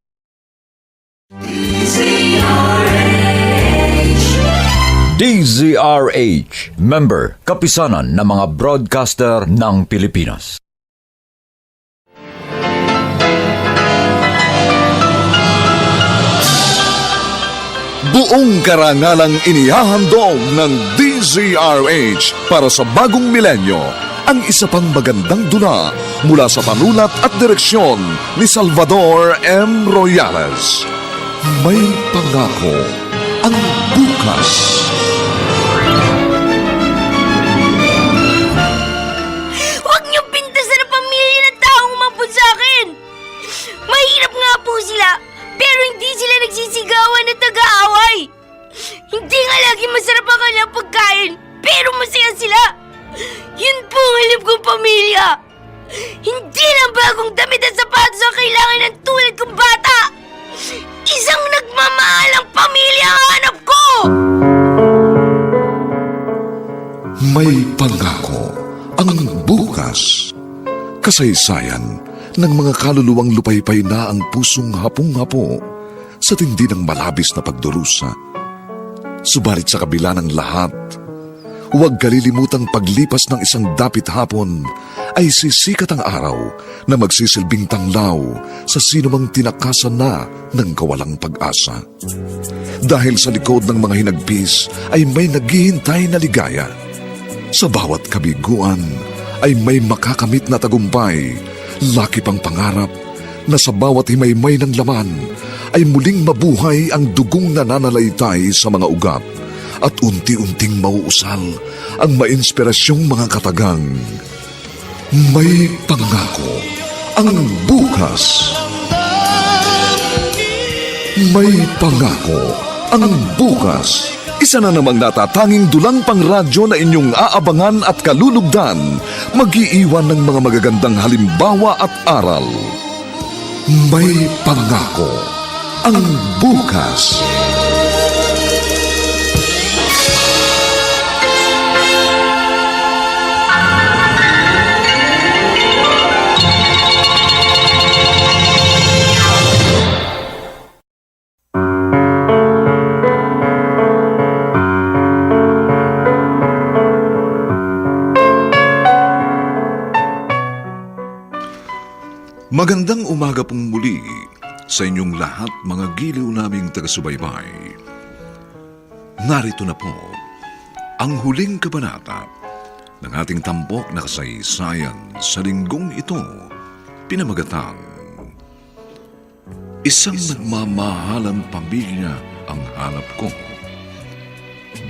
[SPEAKER 1] DZRH, member, kapisanan ng mga broadcaster ng Pilipinas.
[SPEAKER 2] Buong karangalang inihahandog ng DZRH para sa bagong milenyo ang isa pang magandang dula mula sa panulat at direksyon ni Salvador M. Royales. May pangako ang bukas.
[SPEAKER 3] Huwag niyong pintasan ang pamilya ng taong umabot sa akin! Mahirap nga po sila, pero hindi sila nagsisigawan at nag-aaway. Hindi nga lagi masarap ang kanilang pagkain, pero masaya sila. Yun po ang alam kong pamilya. Hindi lang bagong damit at sapatos ang kailangan ng tulad kong bata. Isang nagmamahalang pamilya ang hanap ko!
[SPEAKER 2] May pangako ang bukas. Kasaysayan ng mga kaluluwang lupaypay na ang pusong hapong-hapo sa tindi ng malabis na pagdurusa. Subalit sa kabila ng lahat, huwag kalilimutang paglipas ng isang dapit hapon ay sisikat ang araw na magsisilbing tanglaw sa sinumang tinakasan na ng kawalang pag-asa. Dahil sa likod ng mga hinagpis ay may naghihintay na ligaya. Sa bawat kabiguan ay may makakamit na tagumpay, laki pang pangarap na sa bawat himaymay ng laman ay muling mabuhay ang dugong nananalaytay sa mga ugat at unti-unting mauusal ang mainspirasyong mga katagang. May pangako ang bukas. May pangako ang bukas. Isa na namang natatanging dulang pangradyo na inyong aabangan at kalulugdan, mag-iiwan ng mga magagandang halimbawa at aral. May pangako ang bukas. Magandang umaga pong muli sa inyong lahat, mga giliw naming taga-subaybay. Narito na po ang huling kabanata ng ating tampok na kasaysayan sa linggong ito, pinamagatang Isang nagmamahalang pamilya ang hanap ko.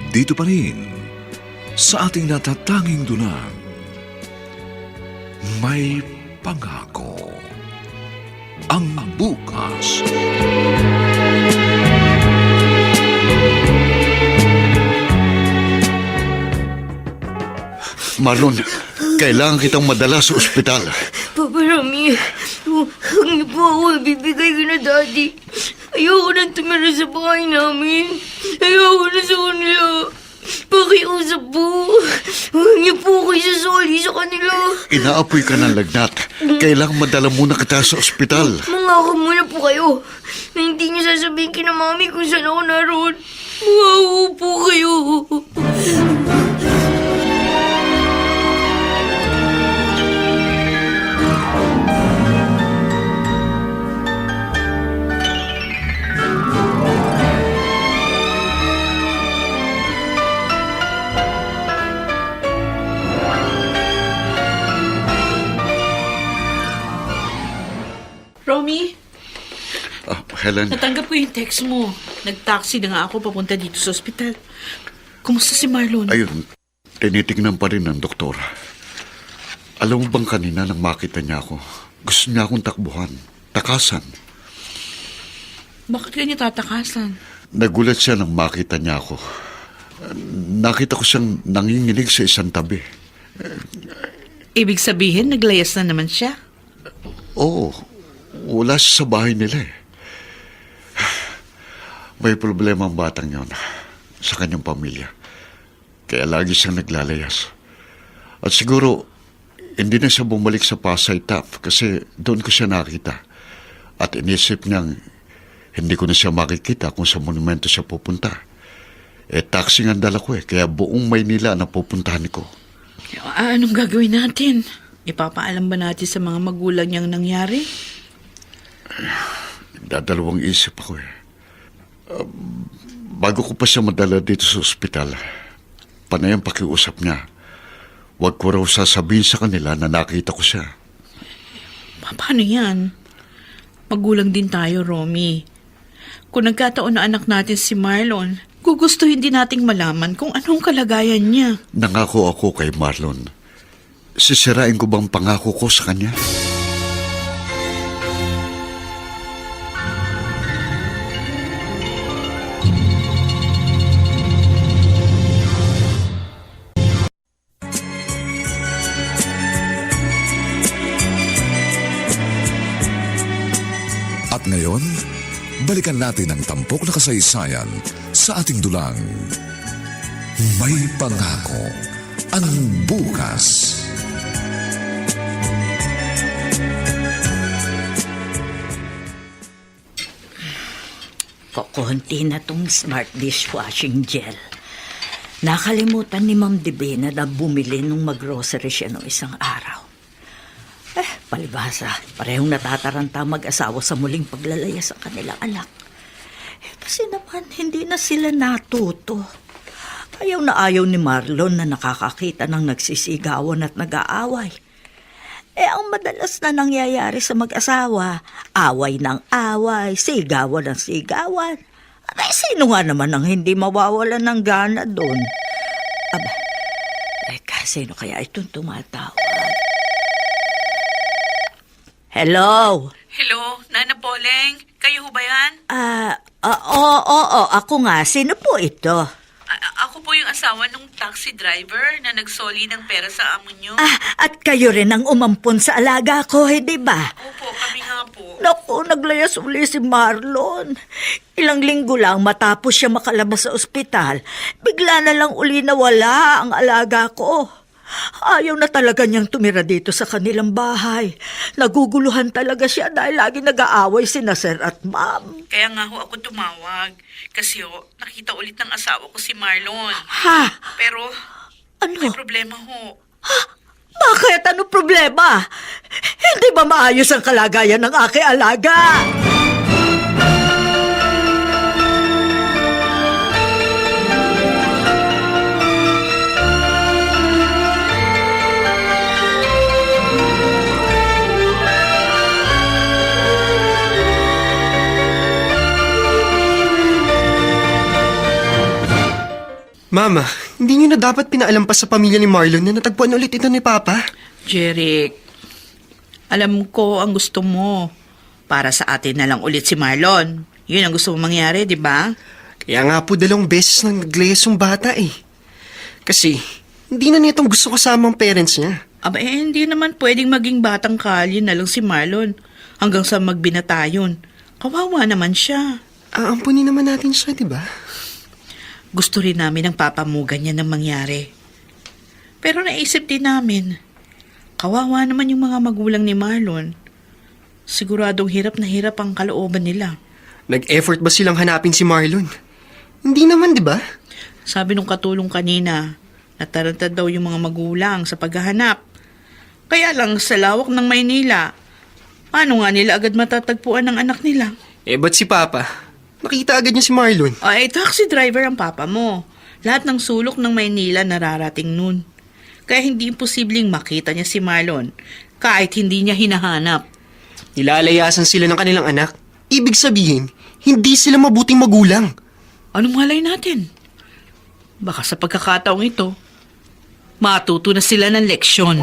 [SPEAKER 2] Dito pa rin sa ating natatanging dulang, May Pangako ang bukas.
[SPEAKER 5] Marlon, kailangan kitang madala sa ospital.
[SPEAKER 3] Papa Rami, huwag niyo po ako ibibigay ko na Daddy. Ayoko nang tumira sa bahay namin. Ayoko na sa kanila. Pakiusap po. Huwag niyo po ako isasoli sa kanila.
[SPEAKER 5] Inaapoy ka ng lagnat. Kailangan madala muna kita sa ospital.
[SPEAKER 3] Mangako muna po kayo na hindi niyo sasabihin kina Mami kung saan ako naroon. Mangako po kayo.
[SPEAKER 6] Romy,
[SPEAKER 5] Helen,
[SPEAKER 6] natanggap ko yung text mo. Nag-taxi na nga ako papunta dito sa ospital. Kumusta si Marlon?
[SPEAKER 5] ayun, tinitignan pa rin ng doktor. Alam mo bang kanina nang makita niya ako, gusto niya akong takbuhan, takasan.
[SPEAKER 6] Bakit kanya tatakasan?
[SPEAKER 5] Nagulat siya nang makita niya ako. Nakita ko siyang nanginginig sa isang tabi.
[SPEAKER 6] Ibig sabihin, naglayas na naman siya?
[SPEAKER 5] Oo, wala siya sa bahay nila eh. May problema ang batang yon sa kanyang pamilya. Kaya lagi siyang naglalayas. At siguro, hindi na siya bumalik sa Pasay Top kasi doon ko siya nakita. At inisip niyang hindi ko na siya makikita kung sa monumento siya pupunta. Taxi nga dala ko kaya buong Maynila na pupuntahan ko.
[SPEAKER 6] Anong gagawin natin? Ipapaalam ba natin sa mga magulang niyang nangyari?
[SPEAKER 5] Dadalawang isip ako Bago ko pa siya madala dito sa ospital, panay ang pakiusap niya. Huwag ko raw sasabihin sa kanila na nakita ko siya.
[SPEAKER 6] Paano yan? Magulang din tayo, Romy. Kung nagkataon na anak natin si Marlon, gugustuhin din nating malaman kung anong kalagayan niya.
[SPEAKER 5] Nangako ako kay Marlon. Sisirain ko bang pangako ko sa kanya?
[SPEAKER 2] At ngayon, balikan natin ang tampok na kasaysayan sa ating dulang. May pangako ang bukas.
[SPEAKER 10] Kukunti na tong smart dishwashing gel. Nakalimutan ni Ma'am Divina na bumili nung mag-grocery siya nung isang araw. Palibhasa, parehong natataranta mag-asawa sa muling paglalaya sa kanilang anak. Kasi naman, hindi na sila natuto. Ayaw na ayaw ni Marlon na nakakakita ng nagsisigawan at nag-aaway. Ang madalas na nangyayari sa mag-asawa, away ng away, sigawan ng sigawan. At sino nga naman ang hindi mawawalan ng gana doon? Aba, teka, sino kaya itong tumatawag? Hello?
[SPEAKER 6] Hello, Nana Poleng? Kayo ho ba yan?
[SPEAKER 10] Oo, ako nga. Sino po ito?
[SPEAKER 6] Ako po yung asawa ng taxi driver na nagsoli ng pera sa amo nyo.
[SPEAKER 10] At kayo rin ang umampon sa alaga ko, hindi ba?
[SPEAKER 6] Opo, kami nga po.
[SPEAKER 10] Naku, naglayas uli si Marlon. Ilang linggo lang matapos siya makalabas sa ospital, bigla na lang uli nawala ang alaga ko. Ayaw na talaga niyang tumira dito sa kanilang bahay. Naguguluhan talaga siya dahil lagi nag-aaway sina Sir at Ma'am.
[SPEAKER 6] Kaya nga ho ako tumawag. Kasi ho, nakita ulit ng asawa ko si Marlon.
[SPEAKER 10] Ha?
[SPEAKER 6] Pero,
[SPEAKER 10] Ano?
[SPEAKER 6] may problema ho.
[SPEAKER 10] Bakit? Ano problema? Hindi ba maayos ang kalagayan ng aking alaga?
[SPEAKER 7] Mama, hindi niyo na dapat pinaalampas sa pamilya ni Marlon na natagpuan ulit ito ni Papa.
[SPEAKER 6] Jeric, alam ko ang gusto mo. Para sa atin na lang ulit si Marlon. Yun ang gusto mo mangyari, di ba?
[SPEAKER 7] Kaya nga po 2 beses nang naglayas yung bata eh. Kasi, hindi na nitong gusto kasama ang parents niya.
[SPEAKER 6] Aba, hindi naman pwedeng maging batang kalye na lang si Marlon hanggang sa magbinatayon. Kawawa naman siya.
[SPEAKER 7] Aampunin naman natin siya, di ba?
[SPEAKER 6] Gusto rin namin ang papamugan niya ng mangyari. Pero naisip din namin, kawawa naman yung mga magulang ni Marlon. Siguradong hirap na hirap ang kalooban nila.
[SPEAKER 7] Nag-effort ba silang hanapin si Marlon? Hindi naman, di ba?
[SPEAKER 6] Sabi nung katulong kanina, natarantad daw yung mga magulang sa paghahanap. Kaya lang sa lawak ng Maynila, paano nga nila agad matatagpuan ng anak nila?
[SPEAKER 7] Ba't si Papa? Nakita agad niya si Marlon.
[SPEAKER 6] Taxi driver ang papa mo. Lahat ng sulok ng Maynila nararating nun. Kaya hindi imposibleng makita niya si Marlon kahit hindi niya hinahanap.
[SPEAKER 7] Nilalayasan sila ng kanilang anak. Ibig sabihin, hindi sila mabuting magulang.
[SPEAKER 6] Anong malay natin? Baka sa pagkakataong ito, matuto na sila ng leksyon.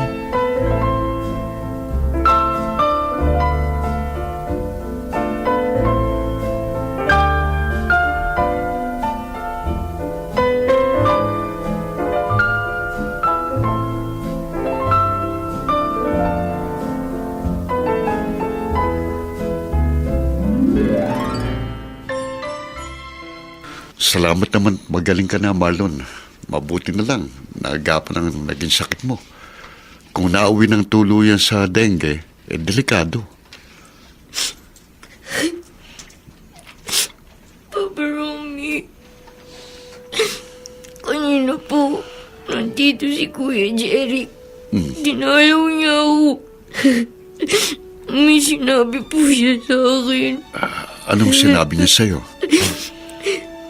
[SPEAKER 5] Salamat naman, magaling ka na, Marlon. Mabuti na lang, naagapan ang naging sakit mo. Kung nauwi ng tuluyan sa dengue, delikado.
[SPEAKER 3] Papa Romy, kanina po, nandito si Kuya Jeric. Dinalaw niya ako. May sinabi po siya sa akin.
[SPEAKER 5] Anong sinabi niya sa'yo?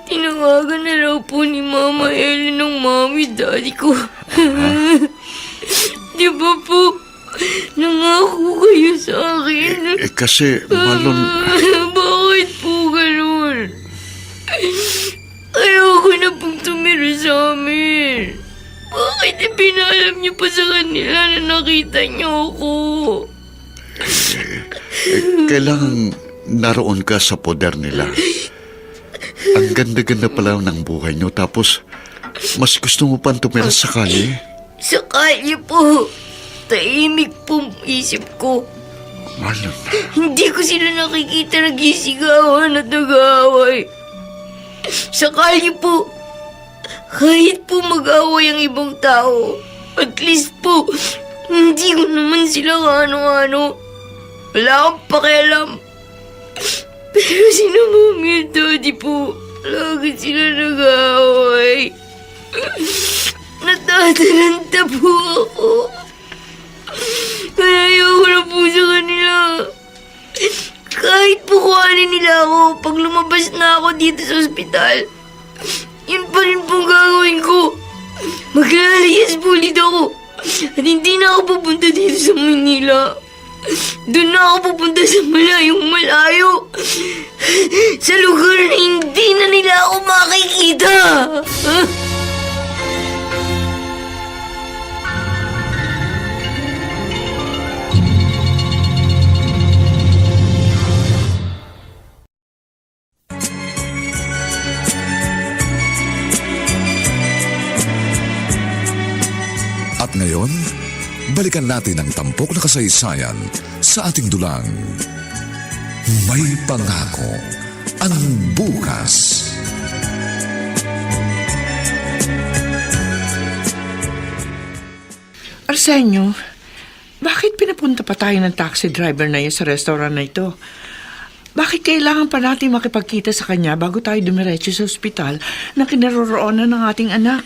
[SPEAKER 3] Tinangalan Tinawagan na raw po ni Mama Ellen ng mami, daddy ko. Di ba po, nangako kayo sa akin?
[SPEAKER 5] Kasi, Marlon,
[SPEAKER 3] Bakit po ganun? Ayoko na pong tumira sa amin. Bakit ipinalam niyo pa sa kanila na nakita niyo ako?
[SPEAKER 5] kailangan naroon ka sa poder nila. Ang ganda-ganda pala ng buhay nyo, tapos mas gusto mo pang tumira sa kalye?
[SPEAKER 3] Sa kalye po. Tahimik pong isip ko.
[SPEAKER 5] Marlon,
[SPEAKER 3] Hindi ko sila nakikita nagisigawan at nag-aaway. Sa kalye po, kahit po mag-away ang ibang tao, at least po, hindi ko naman sila ano-ano. Wala akong pakialam. Pero sina Mami at Daddy po, lagi sila nag-aaway. Natatalanta po ako. Kaya ayoko na po sa kanila. Kahit po kuhanin nila ako pag lumabas na ako dito sa ospital, yun pa rin pong gagawin ko. Maglalayas po ulit ako. At hindi na ako pupunta dito sa Manila. Doon na ako pupunta sa malayong malayo. Sa lugar na hindi na nila ako makikita.
[SPEAKER 2] At ngayon, balikan natin ang tampok na kasaysayan sa ating dulang. May pangako ang bukas.
[SPEAKER 9] Arsenio, bakit pinapunta pa tayo ng taxi driver na yun sa restaurant na ito? Bakit kailangan pa natin makipagkita sa kanya bago tayo dumiretso sa ospital na kinaroroonan ng ating anak?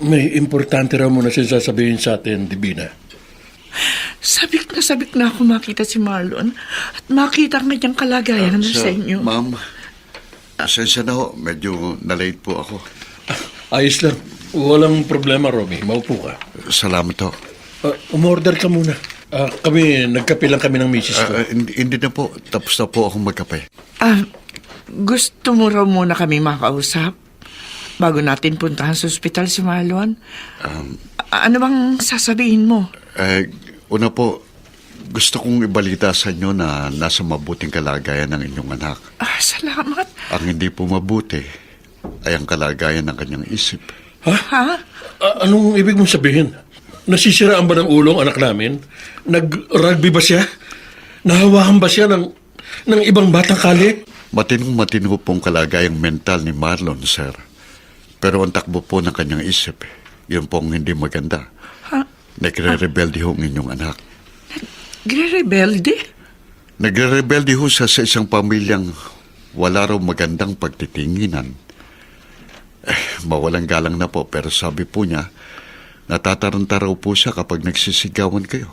[SPEAKER 8] May importante raw muna siya sasabihin sa atin, Divina.
[SPEAKER 9] Sabik na ako makita si Marlon at makita ang kanyang kalagayan, Arsenio.
[SPEAKER 5] Ma'am, pasensya na ho. Medyo na-late po ako.
[SPEAKER 8] Ayos lang. Walang problema, Romy. Maupo ka.
[SPEAKER 5] Salamat ho.
[SPEAKER 8] Umorder ka muna. Kami, nagkape lang kami ng misis ko.
[SPEAKER 5] Hindi na po. Tapos na po akong magkape.
[SPEAKER 9] Gusto mo raw muna kami makausap bago natin puntahan sa ospital si Marlon? Ano bang sasabihin mo?
[SPEAKER 5] Una po, gusto kong ibalita sa inyo na nasa mabuting kalagayan ng inyong anak.
[SPEAKER 9] Salamat.
[SPEAKER 5] Ang hindi po mabuti ay ang kalagayan ng kanyang isip.
[SPEAKER 9] Ha?
[SPEAKER 8] Anong ibig mong sabihin? Nasisiraan ba ng ulo ang anak namin? Nag-rugby ba siya? Nahawakan ba siya ng ibang batang kali?
[SPEAKER 5] Matinong-matino pong kalagayang mental ni Marlon, sir. Pero ang takbo po ng kanyang isip, yun pong hindi maganda. Nagre-rebelde ho ang inyong anak.
[SPEAKER 9] Nagre-rebelde?
[SPEAKER 5] Nagre-rebelde ho siya sa isang pamilyang wala raw magandang pagtitinginan. Mawalang galang na po, pero sabi po niya, natataranta raw po siya kapag nagsisigawan kayo.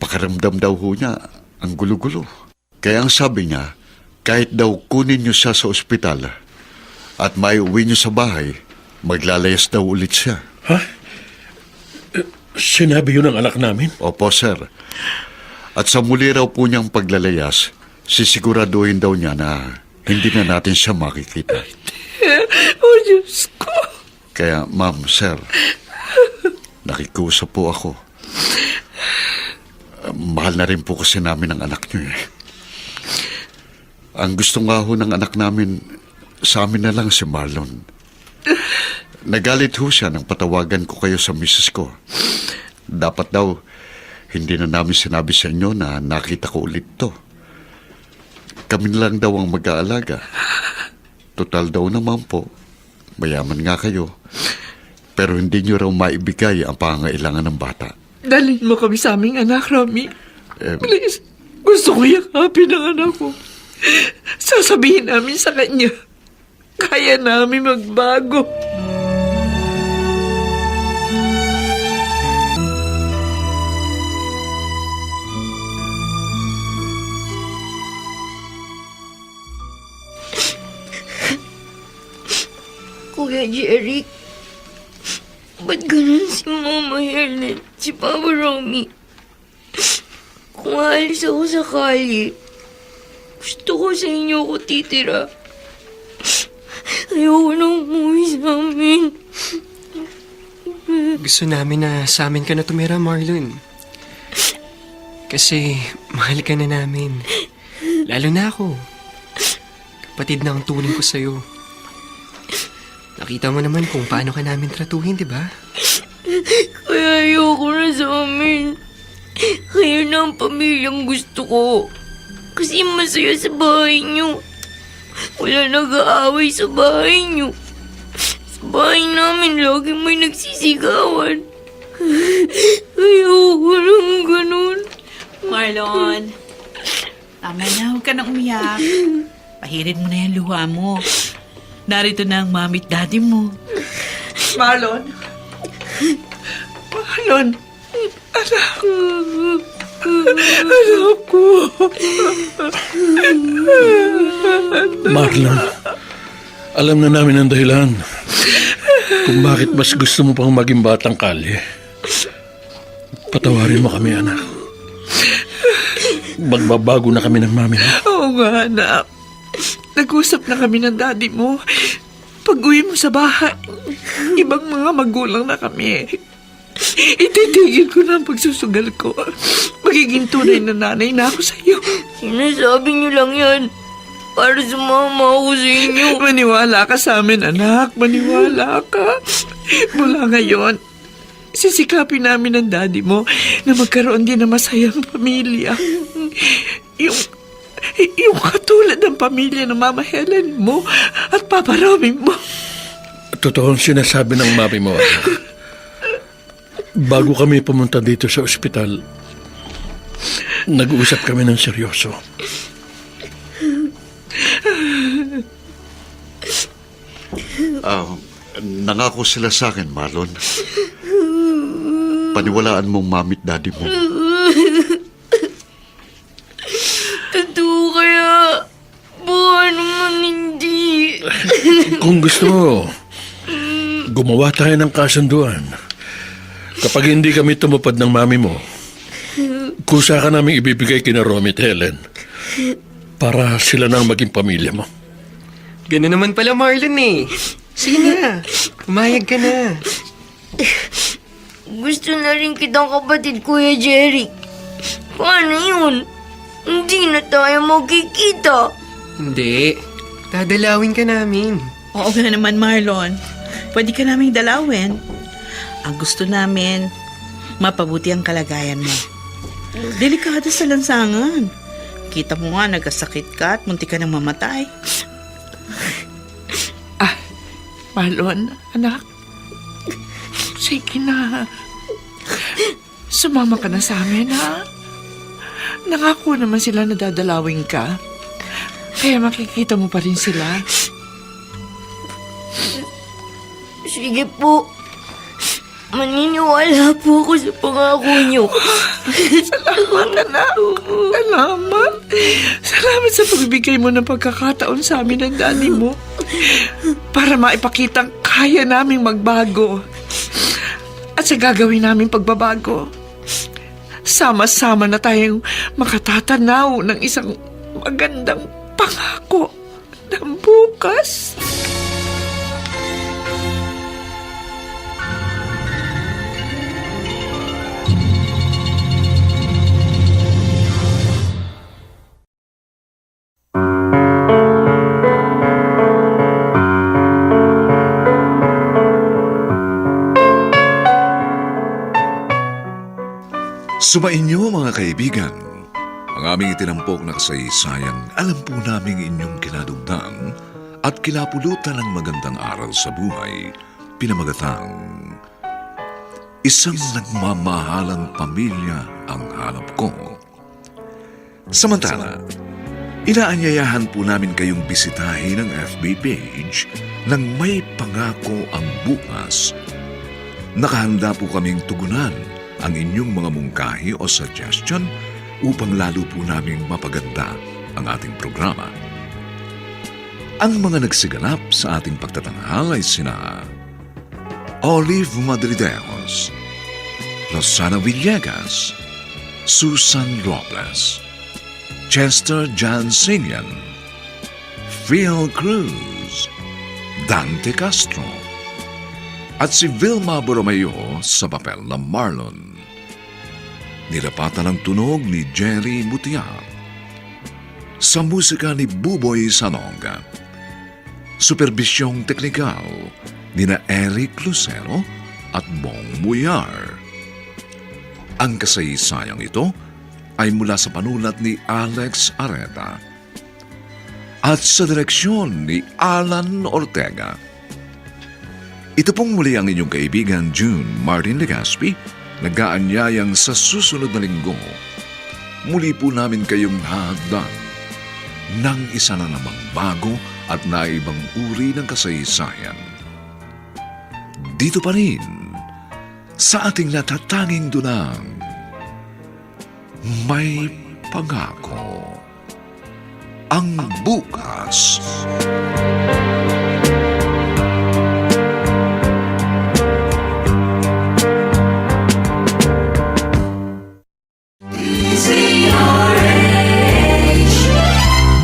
[SPEAKER 5] Pakaramdam daw ho niya ang gulo-gulo. Kaya ang sabi niya, kahit daw kunin niyo siya sa ospital at maiuwi niyo sa bahay, maglalayas daw ulit siya.
[SPEAKER 8] Sinabi yun ng anak namin?
[SPEAKER 5] Opo, sir. At sa muli raw po niyang paglalayas, sisiguraduhin daw niya na hindi na natin siya makikita.
[SPEAKER 9] Oh, Diyos ko.
[SPEAKER 5] Kaya, ma'am, sir, nakikusap po ako. Mahal na rin po kasi namin ang anak niyo eh. Ang gusto nga ho ng anak namin, sa amin na lang si Marlon. Nagalit ho siya nang patawagan ko kayo sa misis ko. Dapat daw, hindi na namin sinabi sa inyo na nakita ko ulit to. Kami na lang daw ang mag-aalaga. Total daw naman po, mayaman nga kayo. Pero hindi nyo raw maibigay ang pangangailangan ng bata.
[SPEAKER 9] Dalhin mo kami sa aming anak, Romy. Please, gusto ko yakapin ang anak ko. Sasabihin namin sa kanya, kaya namin magbago.
[SPEAKER 3] Kuya Jeric? Ba't ganun si Mama Helen, si Papa Romy? Kung aalis ako sakali, gusto ko sa inyo ako titira. Ayoko nang umuwi sa amin.
[SPEAKER 7] Gusto namin na sa amin ka na tumira, Marlon. Kasi mahal ka na namin. Lalo na ako. Kapatid na ang turing ko sa'yo. Nakita mo naman kung paano ka namin tratuhin, di ba?
[SPEAKER 3] Kaya ayoko na sa amin. Kayo na ang pamilyang gusto ko. Kasi masaya sa bahay niyo. Wala nag-aaway sa bahay niyo. Sa bahay namin lagi may nagsisigawan. Ayoko nang ganun.
[SPEAKER 6] Marlon, tama na, huwag ka na umiyak. Pahirin mo na yung luha mo. Narito na ang mami at daddy mo. Marlon? Marlon? Anak ko.
[SPEAKER 8] Marlon, alam na namin ang dahilan kung bakit mas gusto mo pang maging batang kalye. Patawarin mo kami, anak. Magbabago na kami ng mami mo.
[SPEAKER 6] Oo nga, anak. Nag-usap na kami ng daddy mo. Pag-uwi mo sa bahay, ibang mga magulang na kami. Ititigil ko na ang pagsusugal ko. Magiging tunay na nanay na ako sa iyo.
[SPEAKER 3] Sinasabi niyo lang yan para sumama ako sa inyo.
[SPEAKER 6] Maniwala ka sa amin, anak. Maniwala ka. Mula ngayon, sisikapin namin ng daddy mo na magkaroon din ng masayang pamilya. Yung katulad ng pamilya ng Mama Helen mo at Papa Romy mo.
[SPEAKER 8] Totoo ang sinasabi ng mami mo, anak. Bago kami pumunta dito sa ospital, nag-uusap kami ng seryoso.
[SPEAKER 5] Nangako sila sa akin, Marlon. Paniwalaan mong mamit daddy mo.
[SPEAKER 3] Totoo kaya? Baka naman hindi.
[SPEAKER 8] Kung gusto mo, gumawa tayo ng kasunduan. Kapag hindi kami tumupad ng mami mo, kusa ka namin ibibigay kina Romy at Helen para sila nang maging pamilya mo.
[SPEAKER 7] Ganun naman pala, Marlon eh. Sige na, pumayag ka na.
[SPEAKER 3] Gusto na rin kitang kapatid, Kuya Jeric. Paano yun? Hindi na tayo magkikita.
[SPEAKER 7] Hindi, dadalawin ka namin.
[SPEAKER 6] Oo nga naman, Marlon. Pwede ka naming dalawin. Ang gusto namin, mapabuti ang kalagayan mo. Delikado sa lansangan. Kita mo nga, nagkasakit ka at munti ka nang mamatay. Marlon, anak. Sige na. Sumama ka na sa amin, ha? Nangako naman sila na dadalawin ka. Kaya makikita mo pa rin sila.
[SPEAKER 3] Sige po. Maniniwala po ako sa pangako niyo.
[SPEAKER 6] Salamat, anak. Salamat. Salamat sa pagbibigay mo ng pagkakataon sa amin ng daddy mo para maipakitang kaya naming magbago. At sa gagawin naming pagbabago, sama-sama na tayong makatatanaw ng isang magandang pangako ng bukas.
[SPEAKER 2] Sumainyo mga kaibigan, ang aming itinampok na kasaysayang alam po naming inyong kinadugdan at kinapulutan ng magandang aral sa buhay, pinamagatang isang nagmamahalang pamilya ang hanap ko. Samantala, inaanyayahan po namin kayong bisitahin ang FB page ng May Pangako ang Bukas. Nakahanda po kaming tugunan ang inyong mga mungkahi o suggestion upang lalo po naming mapaganda ang ating programa. Ang mga nagsiganap sa ating pagtatanghal ay sina Olive Madrideos, Rosana Villegas, Susan Robles, Chester Jansinian, Phil Cruz, Dante Castro, at si Vilma Borromeo sa papel na Marlon. Nilapatan ang tunog ni Jerry Butiat. Sa musika ni Buboy Sanoga. Superbisyong teknikal ni na Eric Lucero at Bong Muyar. Ang kasaysayang ito ay mula sa panulat ni Alex Areta at sa direksyon ni Alan Ortega. Ito pong muli ang inyong kaibigan June Martin Legaspi, nag-aanyayang sa susunod na linggo. Muli po namin kayong hahagdan ng isa na namang bago at naibang uri ng kasaysayan. Dito pa rin, sa ating natatanging dunang, may pangako. Ang bukas.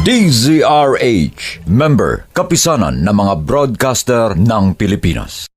[SPEAKER 1] DZRH, member, kapisanan ng mga broadcaster ng Pilipinas.